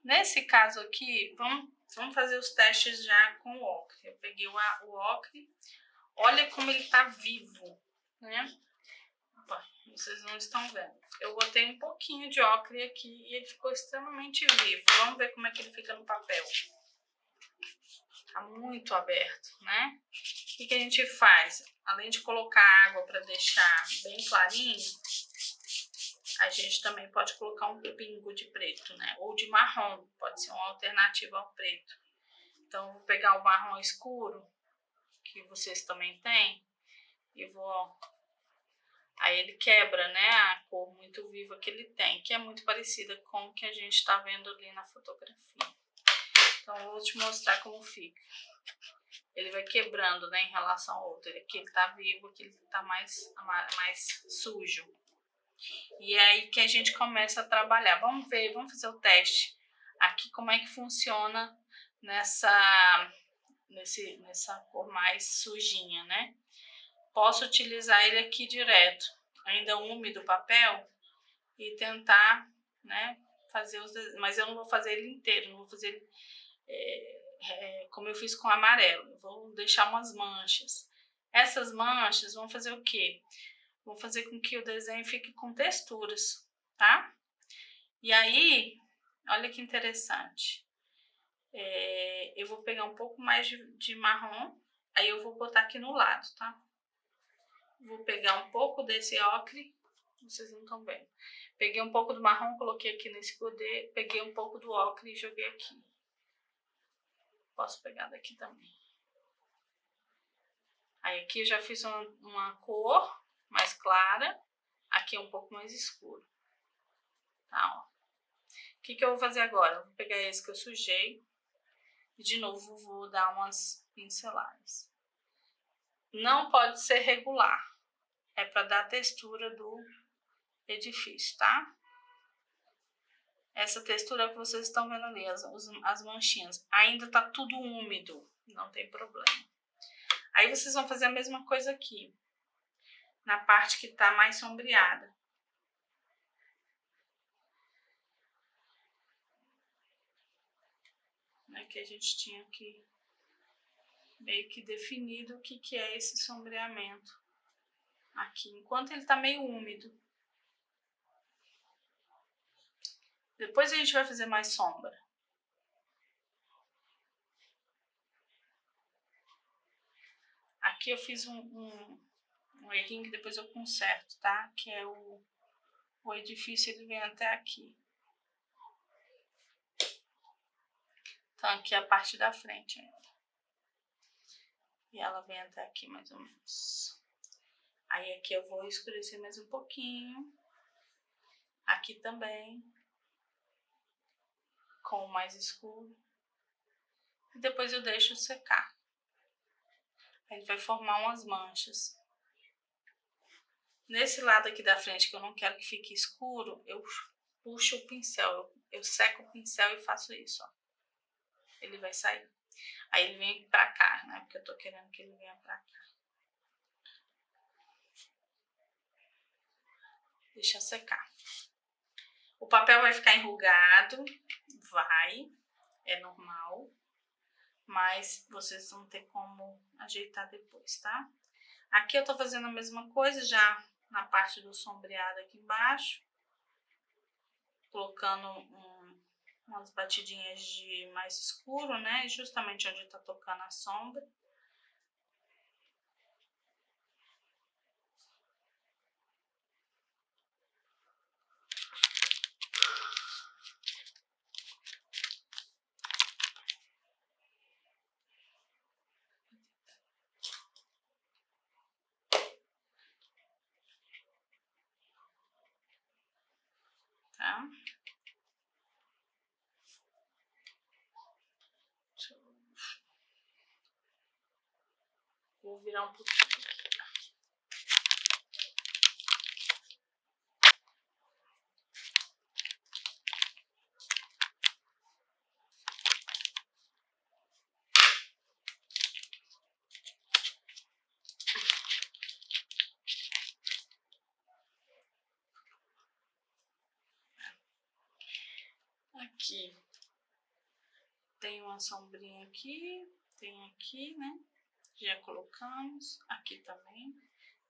Nesse caso aqui, vamos fazer os testes já com o ocre. Eu peguei o ocre, olha como ele tá vivo, né? Opa, vocês não estão vendo. Eu botei um pouquinho de ocre aqui e ele ficou extremamente vivo. Vamos ver como é que ele fica no papel. Tá muito aberto, né? O que a gente faz? Além de colocar água para deixar bem clarinho, a gente também pode colocar um pingo de preto, né? Ou de marrom, pode ser uma alternativa ao preto. Então, eu vou pegar o marrom escuro, que vocês também têm, e vou... Aí ele quebra, né, a cor muito viva que ele tem, que é muito parecida com o que a gente tá vendo ali na fotografia. Então, eu vou te mostrar como fica. Ele vai quebrando, né, em relação ao outro. Aqui ele tá vivo, aqui ele tá mais sujo. E é aí que a gente começa a trabalhar. Vamos ver, vamos fazer o teste aqui, como é que funciona nessa cor mais sujinha, né? Posso utilizar ele aqui direto, ainda úmido o papel, e tentar, né, fazer os desenhos. Mas eu não vou fazer ele inteiro, não vou fazer ele como eu fiz com o amarelo. Eu vou deixar umas manchas. Essas manchas vão fazer o quê? Vão fazer com que o desenho fique com texturas, tá? E aí, olha que interessante. Eu vou pegar um pouco mais de marrom, aí eu vou botar aqui no lado, tá? Vou pegar um pouco desse ocre, vocês não estão vendo. Peguei um pouco do marrom, coloquei aqui nesse godê, peguei um pouco do ocre e joguei aqui. Posso pegar daqui também. Aí aqui eu já fiz uma cor mais clara, aqui é um pouco mais escuro. Tá, ó. O que eu vou fazer agora? Eu vou pegar esse que eu sujei e de novo vou dar umas pinceladas. Não pode ser regular, é para dar a textura do edifício, tá? Essa textura que vocês estão vendo ali, as manchinhas, ainda tá tudo úmido, não tem problema. Aí vocês vão fazer a mesma coisa aqui, na parte que tá mais sombreada. Né, que a gente tinha aqui meio que definido o que é esse sombreamento aqui, enquanto ele tá meio úmido. Depois a gente vai fazer mais sombra. Aqui eu fiz um errinho que depois eu conserto, tá? Que é o edifício, ele vem até aqui. Então aqui é a parte da frente ainda. E ela vem até aqui mais ou menos. Aí aqui eu vou escurecer mais um pouquinho. Aqui também. Com o mais escuro. E depois eu deixo secar. Ele vai formar umas manchas. Nesse lado aqui da frente, que eu não quero que fique escuro, eu puxo o pincel, eu seco o pincel e faço isso, ó. Ele vai sair. Aí ele vem pra cá, né? Porque eu tô querendo que ele venha pra cá. Deixa secar. O papel vai ficar enrugado, é normal, mas vocês vão ter como ajeitar depois, tá? Aqui eu tô fazendo a mesma coisa já na parte do sombreado aqui embaixo, colocando umas batidinhas de mais escuro, né? Justamente onde tá tocando a sombra. Tá? Vou virar um pouquinho. Aqui tem uma sombrinha aqui, tem aqui, né? Já colocamos, aqui também.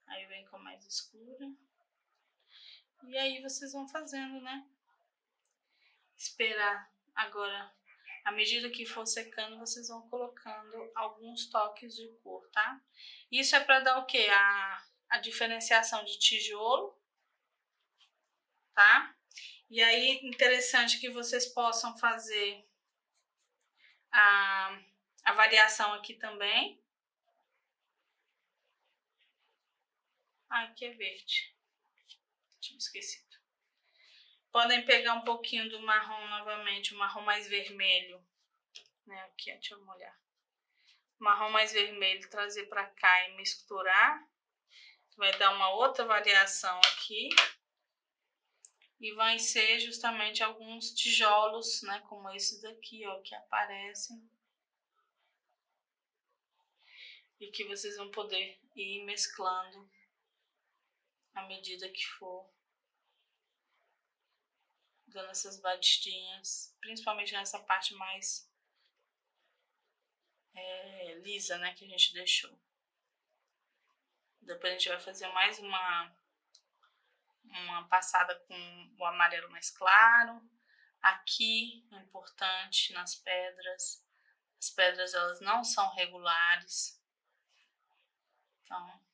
Aí vem com mais escura. E aí vocês vão fazendo, né? Esperar agora, à medida que for secando, vocês vão colocando alguns toques de cor, tá? Isso é para dar o quê? A diferenciação de tijolo, tá? E aí, interessante que vocês possam fazer a variação aqui também. Ah, aqui é verde. Tinha esquecido. Podem pegar um pouquinho do marrom novamente, o marrom mais vermelho. Né? Aqui, deixa eu molhar. Marrom mais vermelho, trazer para cá e misturar. Vai dar uma outra variação aqui. E vai ser justamente alguns tijolos, né, como esse daqui, ó, que aparecem. E que vocês vão poder ir mesclando à medida que for dando essas batidinhas, principalmente nessa parte mais lisa, né, que a gente deixou. Depois a gente vai fazer mais uma passada com o amarelo mais claro. Aqui é importante nas pedras, as pedras elas não são regulares, então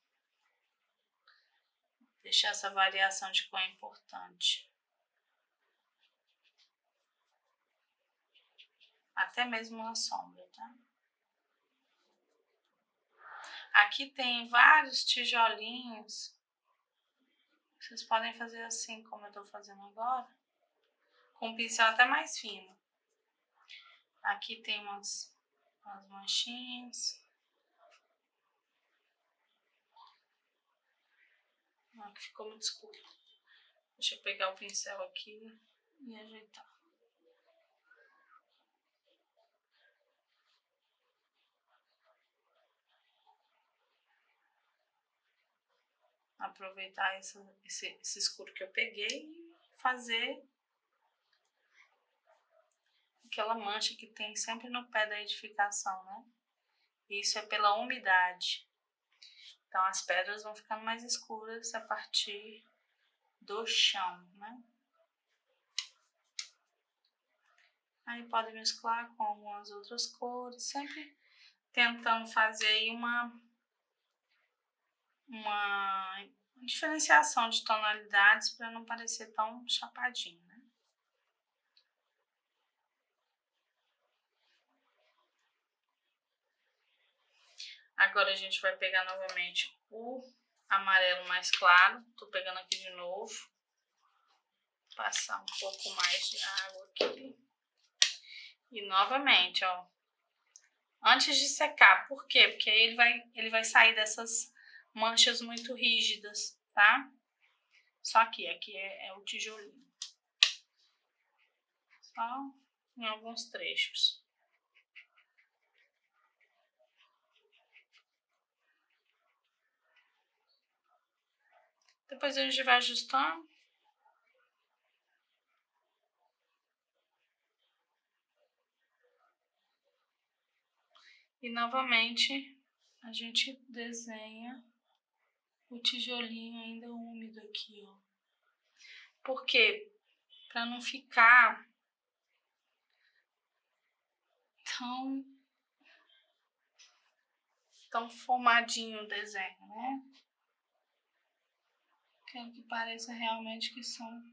deixar essa variação de cor é importante. Até mesmo na sombra, tá? Aqui tem vários tijolinhos. Vocês podem fazer assim, como eu tô fazendo agora, com um pincel até mais fino. Aqui tem umas manchinhas. Aqui ficou muito escuro. Deixa eu pegar o pincel aqui e ajeitar. Aproveitar esse escuro que eu peguei e fazer aquela mancha que tem sempre no pé da edificação, né? Isso é pela umidade. Então as pedras vão ficando mais escuras a partir do chão, né? Aí pode mesclar com algumas outras cores, sempre tentando fazer aí uma diferenciação de tonalidades para não parecer tão chapadinho, né? Agora a gente vai pegar novamente o amarelo mais claro. Tô pegando aqui de novo. Passar um pouco mais de água aqui. E novamente, ó. Antes de secar. Por quê? Porque aí ele vai sair dessas manchas muito rígidas, tá? Só aqui é o tijolinho. Só em alguns trechos. Depois a gente vai ajustando. E novamente a gente desenha o tijolinho ainda úmido aqui, ó. Por quê? Para não ficar tão formadinho o desenho, né? Quero que pareça realmente que são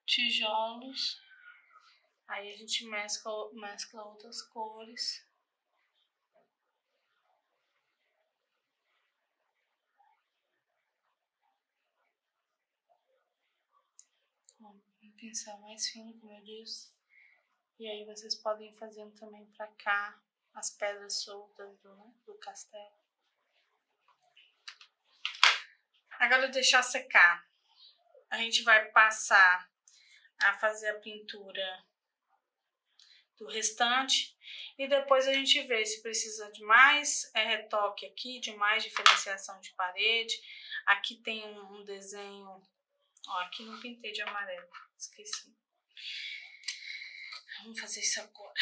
tijolos. Aí a gente mescla outras cores. Com um pincel mais fino, como eu disse. E aí vocês podem ir fazendo também pra cá as pedras soltas do castelo. Agora deixar secar. A gente vai passar a fazer a pintura do restante e depois a gente vê se precisa de mais retoque aqui, de mais diferenciação de parede. Aqui tem um desenho, ó, aqui não pintei de amarelo, esqueci. Vamos fazer isso agora.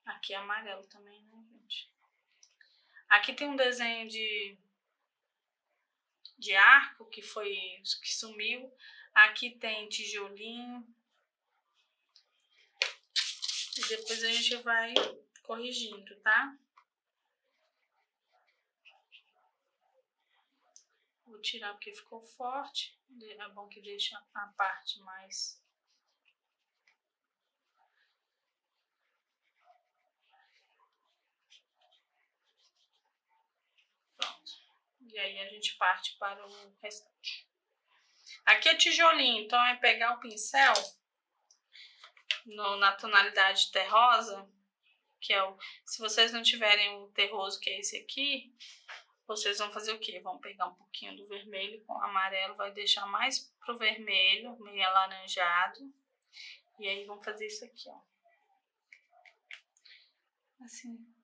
Aqui é amarelo também, né, gente? Aqui tem um desenho de arco que sumiu. Aqui tem tijolinho. E depois a gente vai corrigindo, tá? Vou tirar porque ficou forte. É bom que deixa a parte mais... Pronto. E aí a gente parte para o restante. Aqui é tijolinho, então é pegar o pincel na tonalidade terrosa, que é o... Se vocês não tiverem o terroso, que é esse aqui, vocês vão fazer o quê? Vão pegar um pouquinho do vermelho com o amarelo, vai deixar mais pro vermelho, meio alaranjado. E aí vão fazer isso aqui, ó. Assim,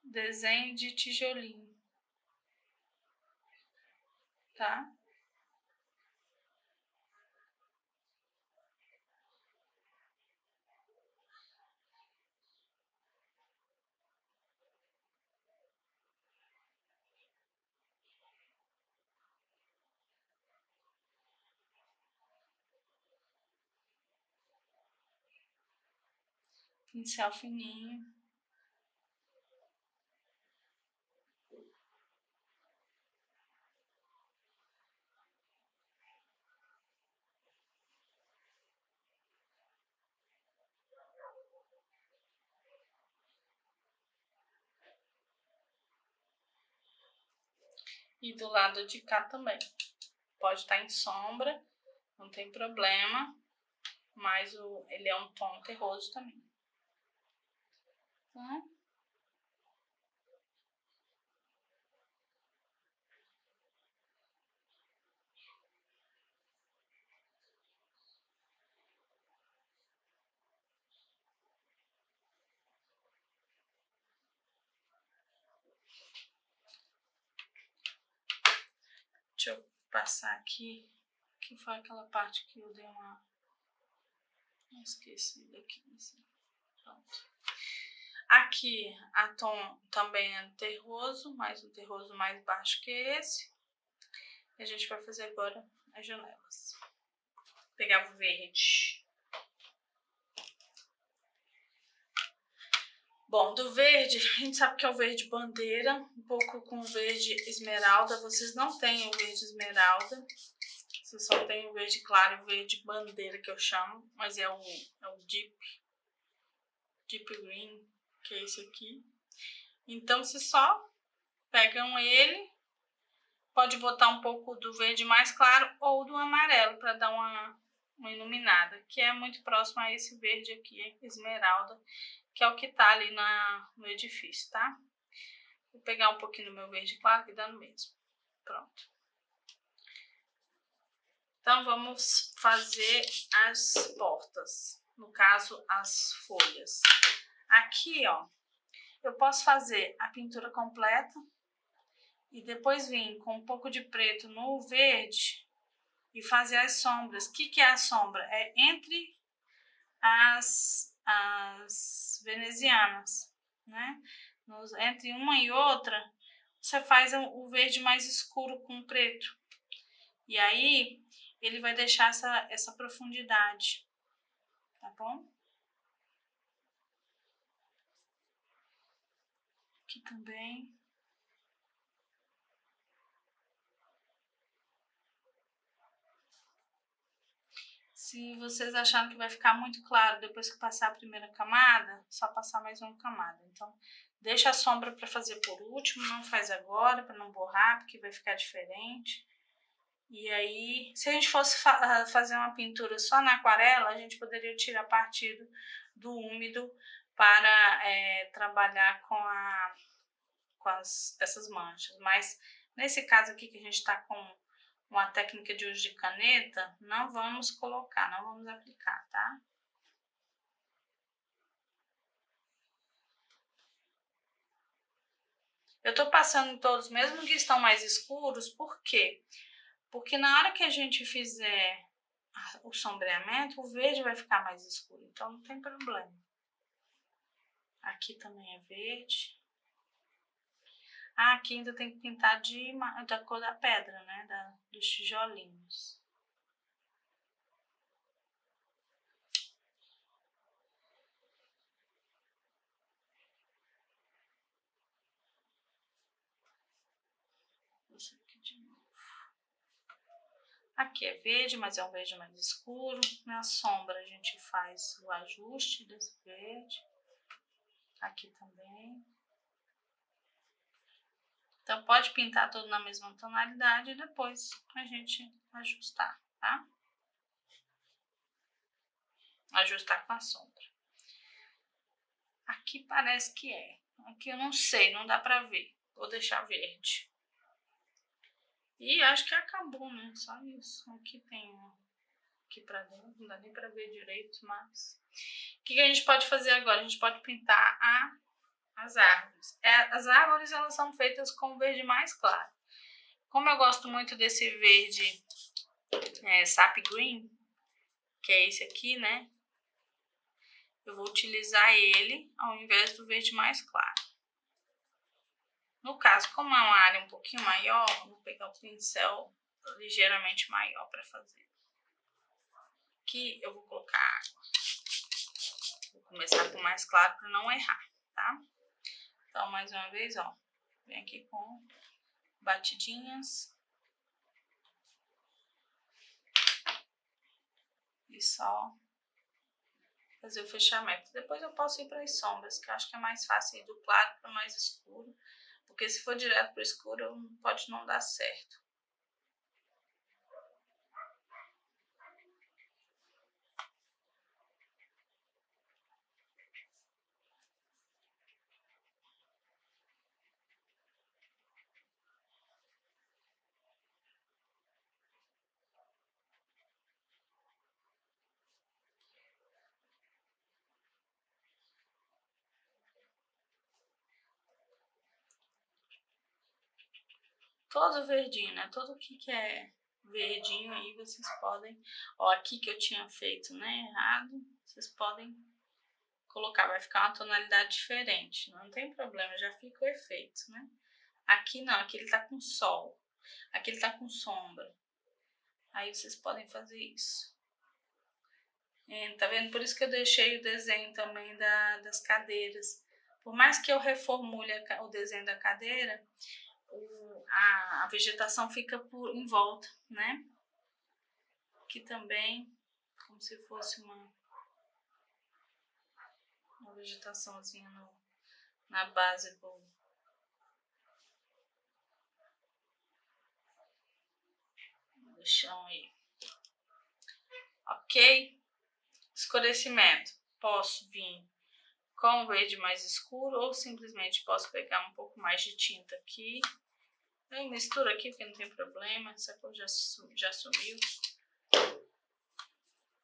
desenho de tijolinho, tá? Pincel fininho. E do lado de cá também. Pode estar em sombra, não tem problema, mas ele é um tom terroso também. Tá? Deixa eu passar aqui, que foi aquela parte que eu dei uma... esqueci daqui, assim. Pronto. Aqui a tom também é terroso, mas um terroso mais baixo que esse. E a gente vai fazer agora as janelas. Vou pegar o verde. Bom, do verde, a gente sabe que é o verde bandeira, um pouco com verde esmeralda. Vocês não têm o verde esmeralda, vocês só tem o verde claro e o verde bandeira, que eu chamo, mas é o deep green, que é esse aqui. Então, vocês só pegam ele, pode botar um pouco do verde mais claro ou do amarelo para dar uma iluminada, que é muito próximo a esse verde aqui, esmeralda, que é o que tá ali no edifício, tá? Vou pegar um pouquinho do meu verde claro, que dá no mesmo. Pronto. Então, vamos fazer as portas, no caso, as folhas. Aqui, ó, eu posso fazer a pintura completa e depois vir com um pouco de preto no verde e fazer as sombras. O que é a sombra? É entre as venezianas, né? Entre uma e outra, você faz o verde mais escuro com o preto. E aí, ele vai deixar essa profundidade, tá bom? Aqui também. Se vocês acharem que vai ficar muito claro depois que passar a primeira camada, só passar mais uma camada. Então, deixa a sombra para fazer por último, não faz agora para não borrar, porque vai ficar diferente. E aí, se a gente fosse fazer uma pintura só na aquarela, a gente poderia tirar partido do úmido para trabalhar com essas manchas. Mas nesse caso aqui que a gente está com uma técnica de uso de caneta, não vamos colocar, não vamos aplicar, tá? Eu tô passando em todos, mesmo que estão mais escuros, por quê? Porque na hora que a gente fizer o sombreamento, o verde vai ficar mais escuro, então não tem problema. Aqui também é verde. Ah, aqui ainda tem que pintar da cor da pedra, né? Dos tijolinhos. Esse aqui de novo. Aqui é verde, mas é um verde mais escuro. Na sombra a gente faz o ajuste desse verde. Aqui também. Então, pode pintar tudo na mesma tonalidade e depois a gente ajustar, tá? Ajustar com a sombra. Aqui parece que é. Aqui eu não sei, não dá pra ver. Vou deixar verde. E acho que acabou, né? Só isso. Aqui tem aqui pra dentro, não dá nem pra ver direito, mas... O que a gente pode fazer agora? A gente pode pintar as árvores. As árvores, elas são feitas com verde mais claro. Como eu gosto muito desse verde sap green, que é esse aqui, né? Eu vou utilizar ele ao invés do verde mais claro. No caso, como é uma área um pouquinho maior, vou pegar o pincel ligeiramente maior para fazer. Aqui eu vou colocar água. Vou começar com o mais claro para não errar, tá? Então, mais uma vez, ó, vem aqui com batidinhas. E só fazer o fechamento. Depois eu posso ir para as sombras, que eu acho que é mais fácil ir do claro para o mais escuro. Porque se for direto para o escuro, pode não dar certo. Todo verdinho, né? Tudo que é verdinho aí vocês podem... Ó, aqui que eu tinha feito, né, errado, vocês podem colocar. Vai ficar uma tonalidade diferente. Não tem problema, já fica o efeito, né? Aqui não, aqui ele tá com sol. Aqui ele tá com sombra. Aí vocês podem fazer isso. Tá vendo? Por isso que eu deixei o desenho também das cadeiras. Por mais que eu reformule o desenho da cadeira, a vegetação fica em volta, né? Aqui também, como se fosse uma vegetaçãozinha na base do chão aí. Ok? Escurecimento. Posso vir com o verde mais escuro ou simplesmente posso pegar um pouco mais de tinta aqui. Eu misturo aqui porque não tem problema, essa cor já sumiu.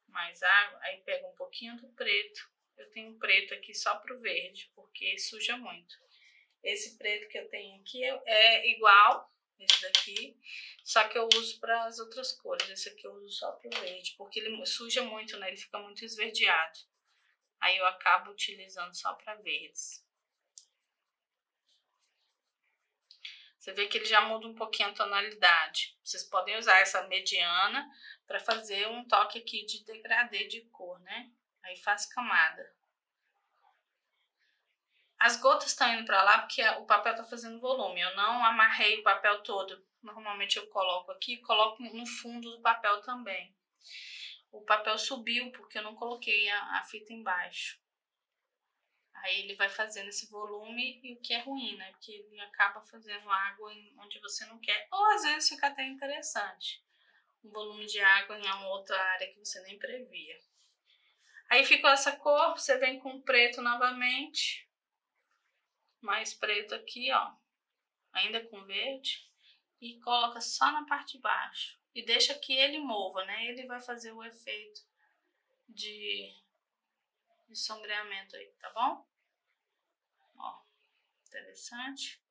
Mais água, aí pego um pouquinho do preto. Eu tenho preto aqui só pro verde, porque suja muito. Esse preto que eu tenho aqui é igual esse daqui, só que eu uso para as outras cores. Esse aqui eu uso só pro verde, porque ele suja muito, né? Ele fica muito esverdeado. Aí eu acabo utilizando só para verdes. Você vê que ele já muda um pouquinho a tonalidade. Vocês podem usar essa mediana para fazer um toque aqui de degradê de cor, né? Aí faz camada. As gotas estão indo para lá porque o papel está fazendo volume. Eu não amarrei o papel todo. Normalmente eu coloco aqui e coloco no fundo do papel também. O papel subiu porque eu não coloquei a fita embaixo. Aí ele vai fazendo esse volume, e o que é ruim, né? Porque ele acaba fazendo água onde você não quer. Ou às vezes fica até interessante. Um volume de água em uma outra área que você nem previa. Aí ficou essa cor, você vem com preto novamente. Mais preto aqui, ó. Ainda com verde. E coloca só na parte de baixo. E deixa que ele mova, né? Ele vai fazer o efeito de sombreamento aí, tá bom? Ó, interessante.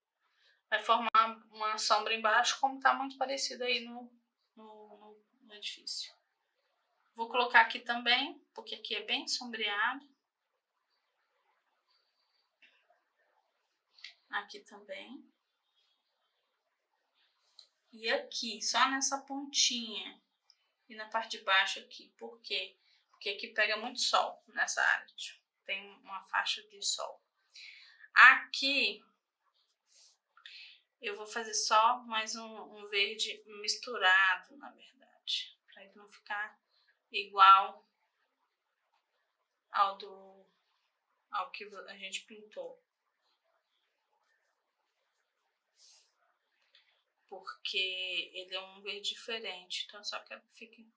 Vai formar uma sombra embaixo, como tá muito parecido aí no edifício. Vou colocar aqui também, porque aqui é bem sombreado. Aqui também. E aqui, só nessa pontinha. E na parte de baixo aqui. Por quê? Porque aqui pega muito sol nessa área. Tem uma faixa de sol. Aqui eu vou fazer só mais um verde misturado, na verdade. Para ele não ficar igual ao que a gente pintou. Porque ele é um verde diferente. Então eu só quero que fique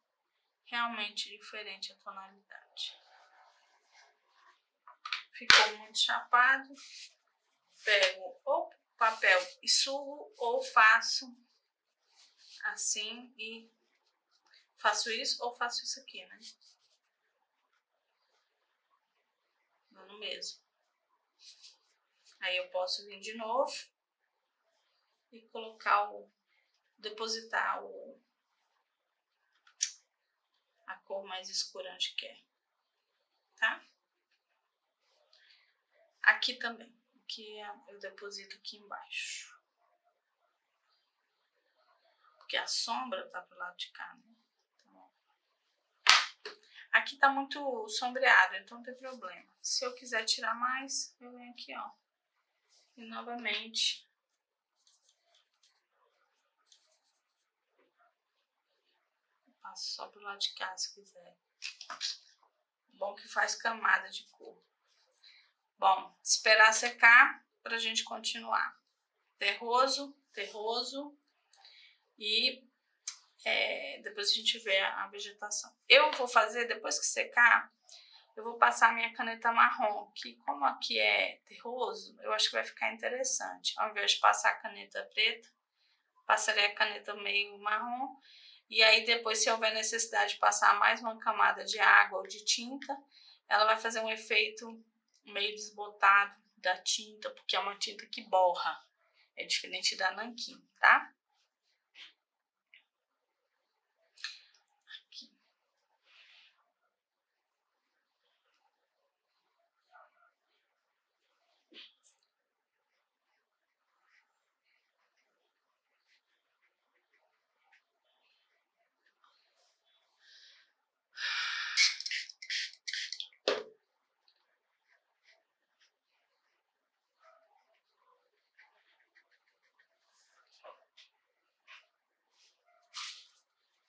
realmente diferente a tonalidade. Ficou muito chapado. Pego ou papel e sugo ou faço assim e faço isso ou faço isso aqui, né? No mesmo. Aí eu posso vir de novo e colocar depositar a cor mais escura onde quer, tá? Aqui também, aqui eu deposito aqui embaixo. Porque a sombra tá pro lado de cá, né? Então, aqui tá muito sombreado, então não tem problema. Se eu quiser tirar mais, eu venho aqui, ó. E novamente passo só pro lado de cá, se quiser. Bom que faz camada de cor. Bom, esperar secar pra gente continuar. Terroso, terroso. E depois a gente vê a vegetação. Eu vou fazer, depois que secar, eu vou passar a minha caneta marrom, que como aqui é terroso, eu acho que vai ficar interessante. Ao invés de passar a caneta preta, passarei a caneta meio marrom. E aí depois, se houver necessidade de passar mais uma camada de água ou de tinta, ela vai fazer um efeito meio desbotado da tinta, porque é uma tinta que borra. É diferente da nanquim, tá?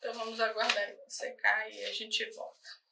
Então vamos aguardar ele secar e a gente volta.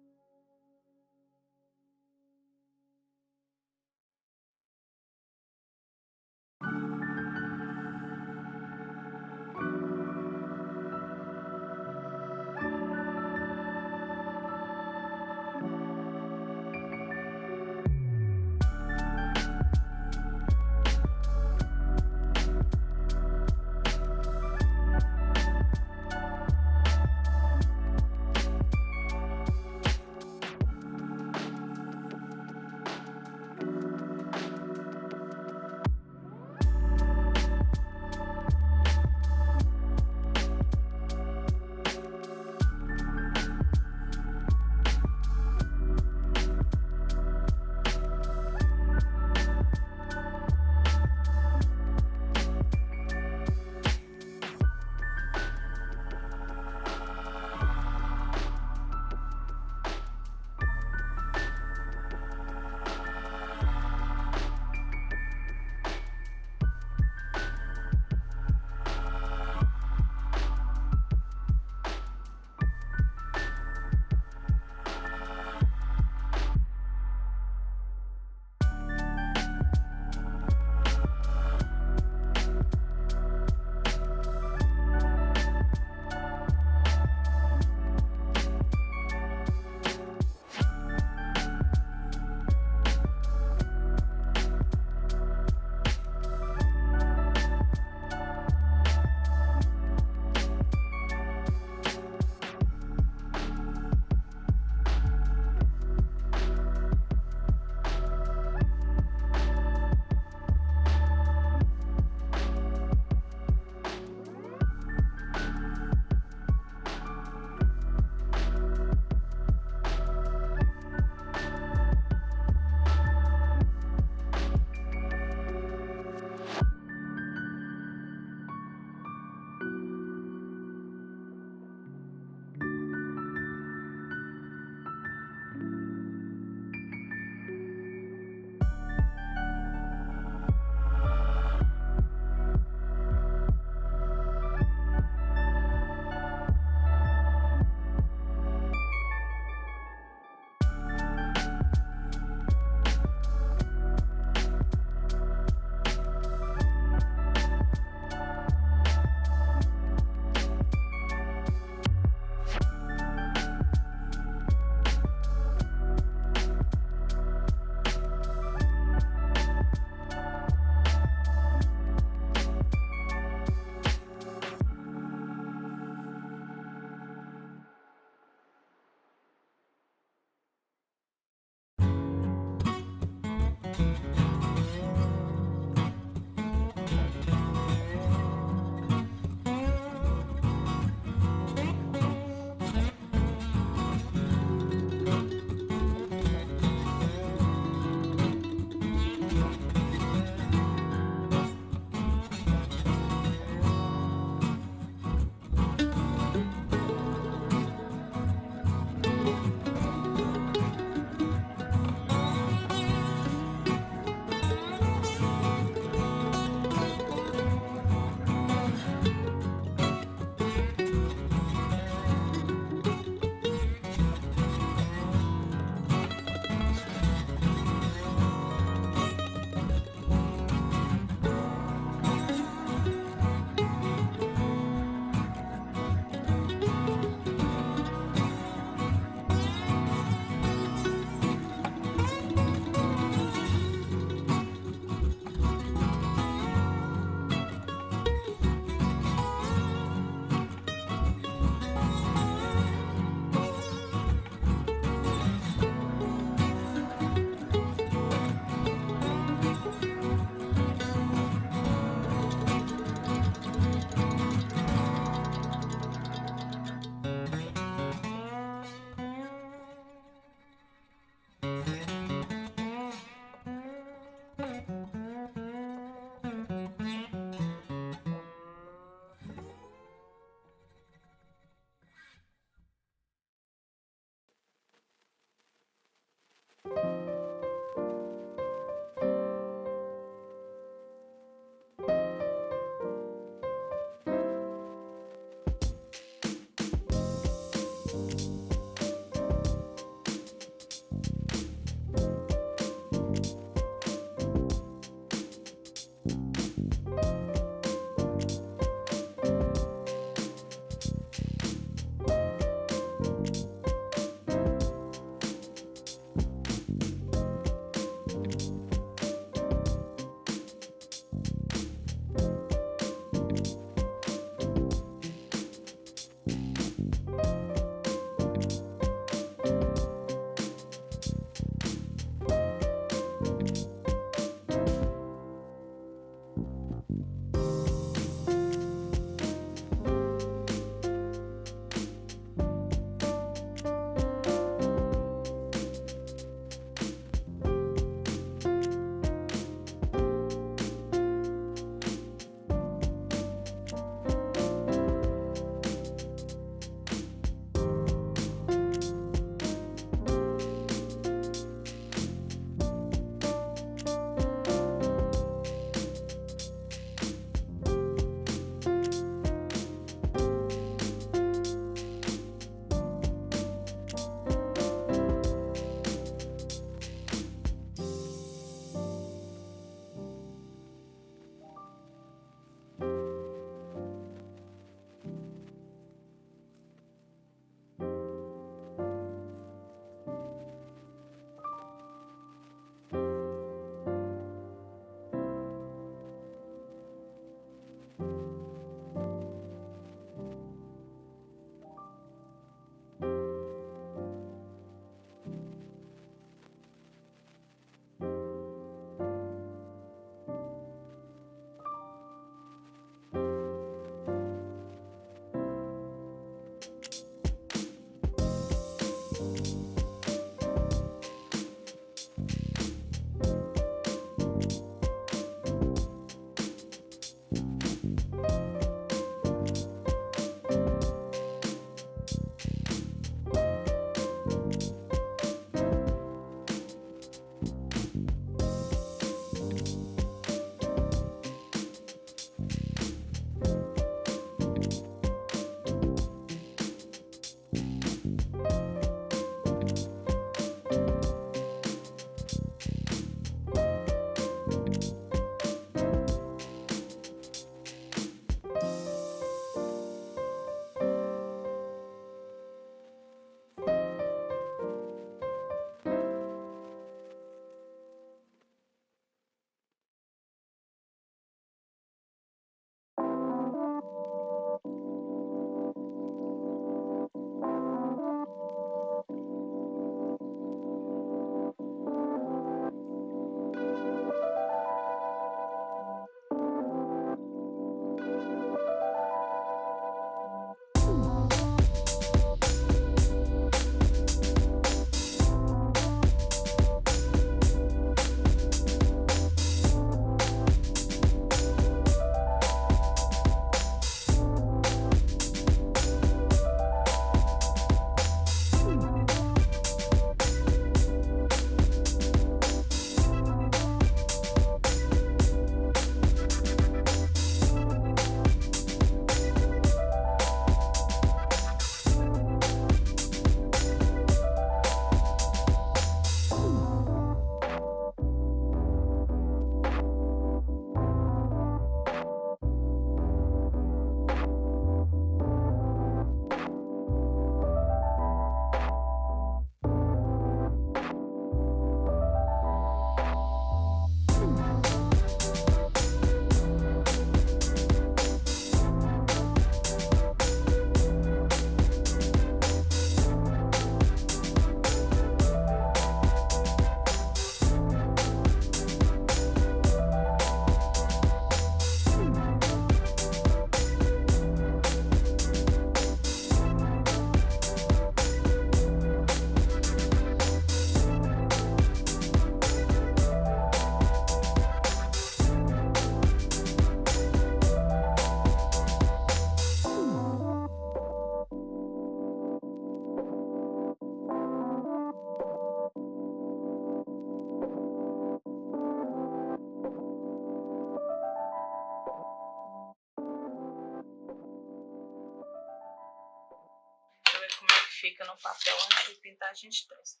papel antes de pintar, a gente testa.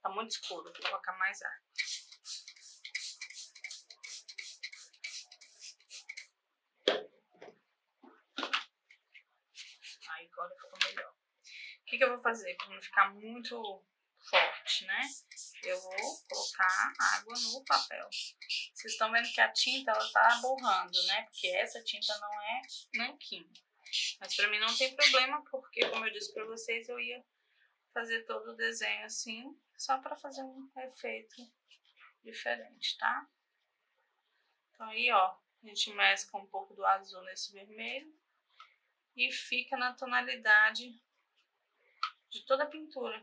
Tá muito escuro, vou colocar mais ar. Aí agora ficou melhor. O que eu vou fazer? Para não ficar muito forte, né? Eu vou colocar água no papel. Vocês estão vendo que a tinta, ela tá borrando, né? Porque essa tinta não é nanquim. Mas pra mim não tem problema, porque como eu disse pra vocês, eu ia fazer todo o desenho assim, só pra fazer um efeito diferente, tá? Então aí, ó, a gente mescla um pouco do azul nesse vermelho e fica na tonalidade de toda a pintura.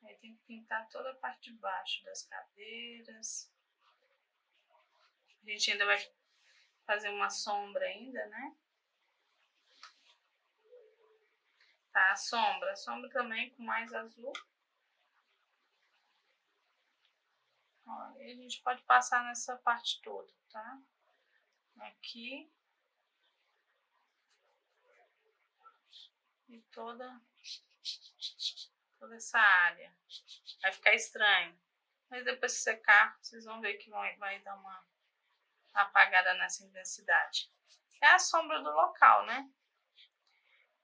Aí tem que pintar toda a parte de baixo das cadeiras. A gente ainda vai fazer uma sombra ainda, né? Tá, a sombra também com mais azul. Ó, e a gente pode passar nessa parte toda, tá? Aqui. E toda essa área. Vai ficar estranho. Mas depois que secar, vocês vão ver que vai dar uma apagada nessa intensidade. É a sombra do local, né?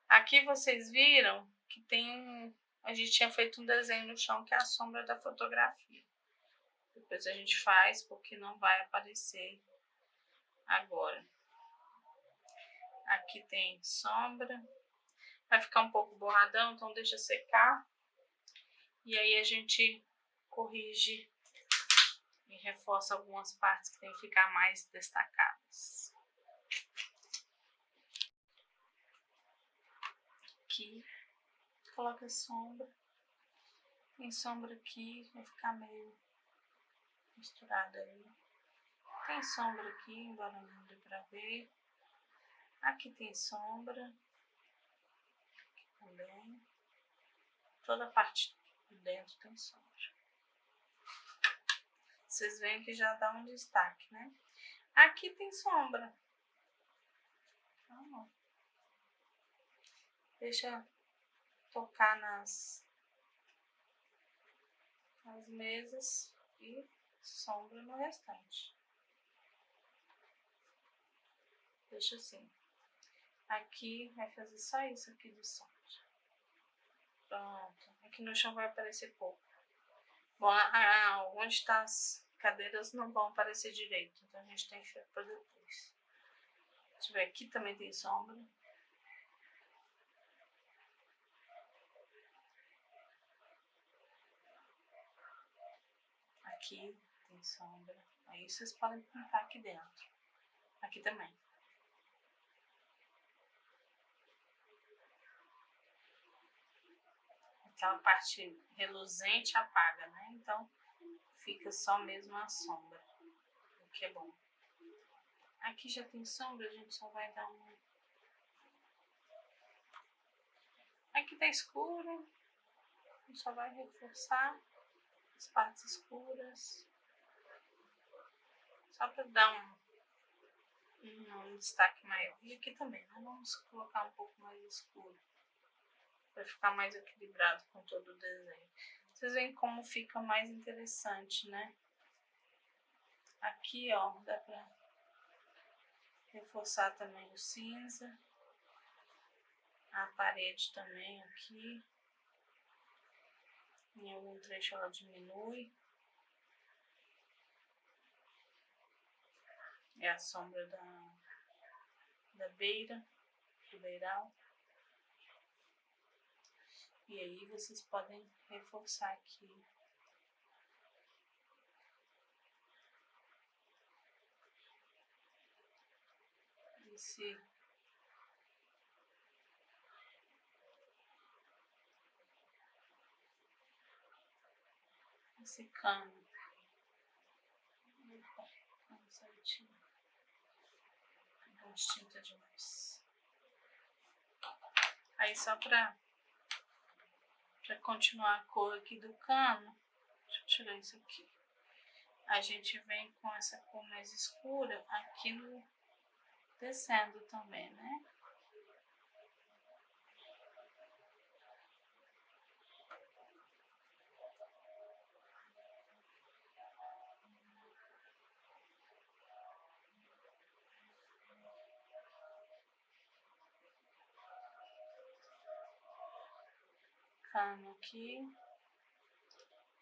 Aqui vocês viram que tem a gente tinha feito um desenho no chão que é a sombra da fotografia. Depois a gente faz porque não vai aparecer agora. Aqui tem sombra. Vai ficar um pouco borradão, então deixa secar. E aí a gente corrige e reforça algumas partes que tem que ficar mais destacadas. Aqui, coloca sombra. Tem sombra aqui, vai ficar meio misturado aí. Tem sombra aqui, embora não dê pra ver. Aqui tem sombra. Aqui também. Toda a parte de dentro tem sombra. Vocês veem que já dá um destaque, né? Aqui tem sombra. Então, deixa tocar nas mesas e sombra no restante. Deixa assim. Aqui vai fazer só isso aqui de sombra. Pronto. Aqui no chão vai aparecer pouco. Bom, onde está as cadeiras não vão aparecer direito, então a gente tem que fazer depois. Deixa eu ver, aqui também tem sombra. Aqui tem sombra. Aí vocês podem pintar aqui dentro. Aqui também. Aquela parte reluzente apaga, né? Então fica só mesmo a sombra, o que é bom. Aqui já tem sombra, a gente só vai dar um... Aqui tá escuro, a gente só vai reforçar as partes escuras. Só para dar um destaque maior. E aqui também, né? Vamos colocar um pouco mais escuro. Para ficar mais equilibrado com todo o desenho. Vocês veem como fica mais interessante, né? Aqui, ó, dá pra reforçar também o cinza. A parede também aqui. Em algum trecho ela diminui. É a sombra da beira, do beiral. E aí vocês podem reforçar aqui. Esse cano. Cano certinho. Vamos tinta demais. Aí só pra continuar a cor aqui do cano, deixa eu tirar isso aqui. A gente vem com essa cor mais escura aqui descendo também, né? Cano aqui,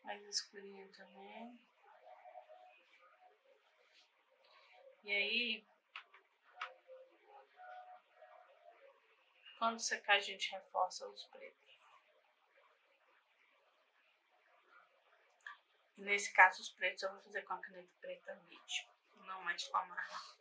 mais escurinho também. E aí, quando secar, a gente reforça os pretos. Nesse caso, os pretos eu vou fazer com a caneta preta vídeo, não mais com a marrom.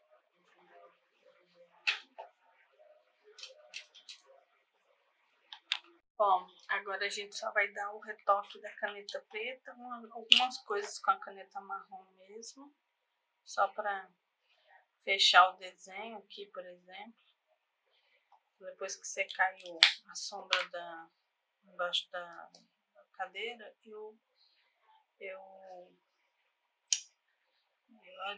Bom, agora a gente só vai dar o retoque da caneta preta, algumas coisas com a caneta marrom mesmo, só para fechar o desenho aqui, por exemplo. Depois que secar a sombra embaixo da cadeira, eu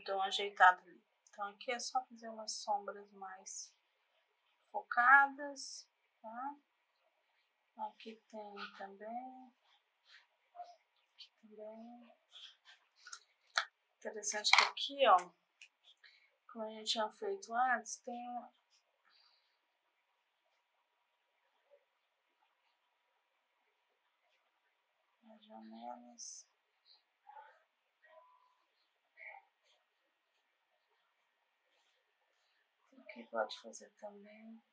dou uma ajeitada ali. Então aqui é só fazer umas sombras mais focadas, tá? Aqui tem também. Aqui também. Interessante que aqui, ó, como a gente tinha feito antes, tem as janelas. Aqui pode fazer também.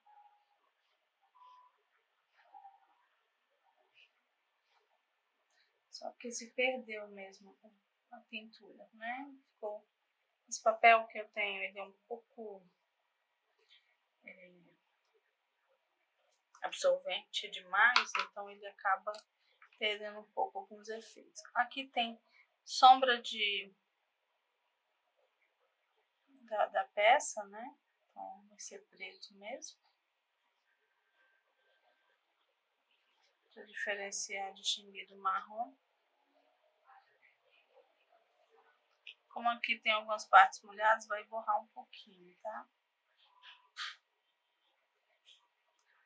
Só que se perdeu mesmo a pintura, né? Ficou. Esse papel que eu tenho, ele é um pouco absorvente demais, então ele acaba perdendo um pouco alguns efeitos. Aqui tem sombra da peça, né? Então vai ser preto mesmo. Para diferenciar, distinguir do marrom. Como aqui tem algumas partes molhadas, vai borrar um pouquinho, tá?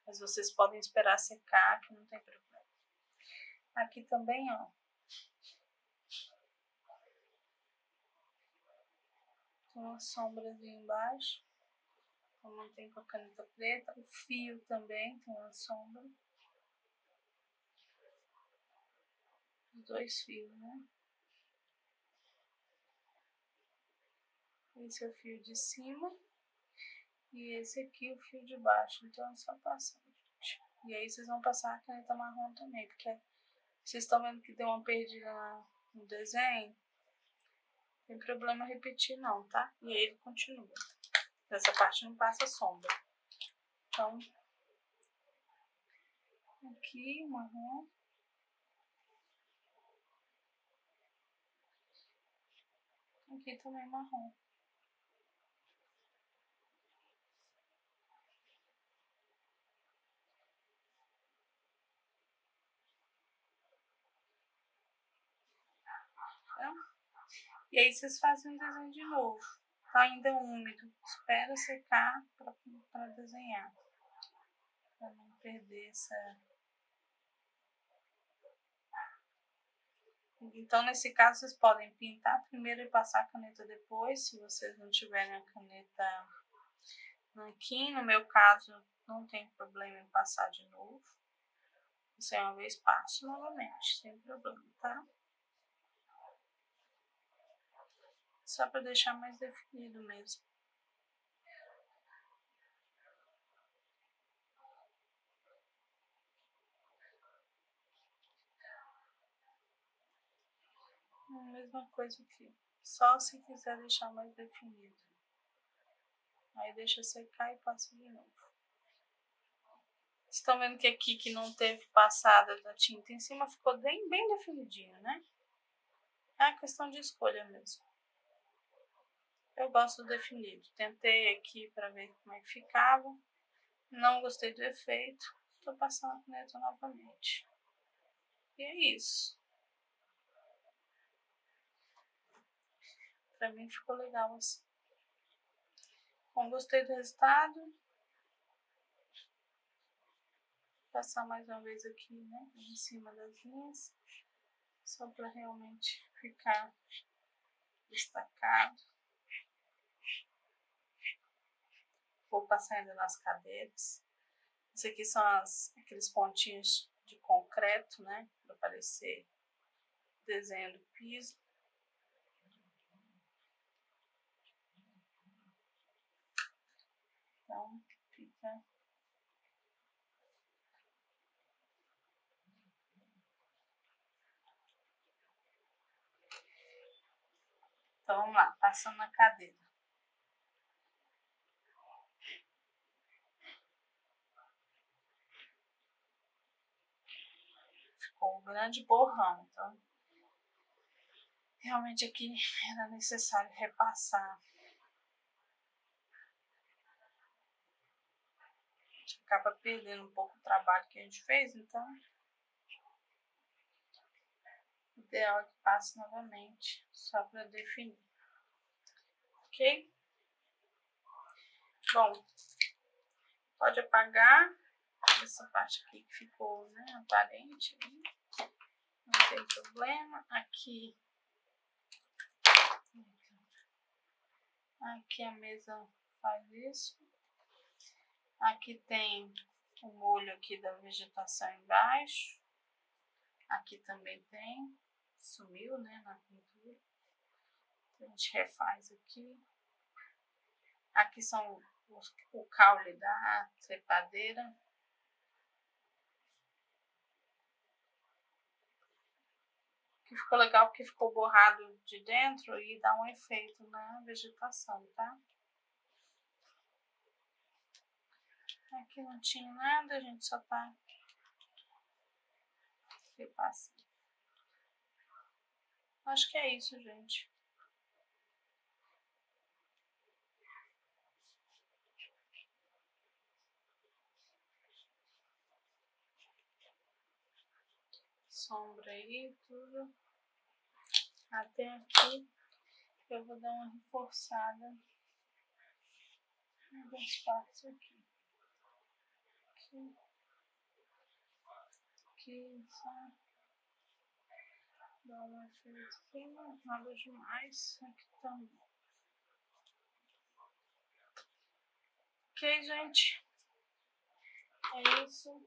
Mas vocês podem esperar secar, que não tem problema. Aqui também, ó. Tem uma sombrazinha embaixo. Como tem com a caneta preta. O fio também tem uma sombra. Os dois fios, né? Esse é o fio de cima. E esse aqui é o fio de baixo. Então é só passar, gente. E aí vocês vão passar a caneta marrom também. Porque vocês estão vendo que deu uma perdida no desenho. Não tem problema repetir não, tá? E aí ele continua. Nessa parte não passa sombra. Então, aqui marrom. Aqui também marrom. Tá? E aí vocês fazem o desenho de novo. Tá ainda úmido. Espera secar para desenhar. Para não perder essa... Então, nesse caso, vocês podem pintar primeiro e passar a caneta depois, se vocês não tiverem a caneta nanquim. No meu caso, não tem problema em passar de novo. Você uma vez passo novamente, sem problema, tá? Só para deixar mais definido mesmo. A mesma coisa aqui. Só se quiser deixar mais definido. Aí deixa secar e passa de novo. Vocês estão vendo que aqui que não teve passada da tinta em cima ficou bem definidinho, né? É questão de escolha mesmo. Eu gosto do definido. Tentei aqui para ver como é que ficava. Não gostei do efeito. Tô passando a caneta novamente. E é isso. Pra mim ficou legal assim. Bom, gostei do resultado. Vou passar mais uma vez aqui, né, em cima das linhas, só para realmente ficar destacado. Vou passar ainda nas cadeiras. Isso aqui são aqueles pontinhos de concreto, né, para parecer desenho do piso. Então, fica... Então, vamos lá, passando na cadeira. Ficou um grande borrão, então realmente aqui era necessário repassar. A gente acaba perdendo um pouco o trabalho que a gente fez, então o ideal é que passe novamente, só para definir. Ok? Bom, pode apagar essa parte aqui que ficou, né, aparente. Não tem problema. Aqui a mesa faz isso. Aqui tem o molho aqui da vegetação embaixo. Aqui também tem. Sumiu, né, na pintura. A gente refaz aqui. Aqui são o caule da trepadeira. Que ficou legal porque ficou borrado de dentro e dá um efeito na vegetação, tá? Aqui não tinha nada, a gente só tá repassando. Acho que é isso, gente. Sombra aí, tudo. Até aqui eu vou dar uma reforçada em algumas partes aqui. Aqui, só dar um efeito aqui, nada demais. Aqui também. Ok, gente? É isso.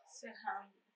Encerrando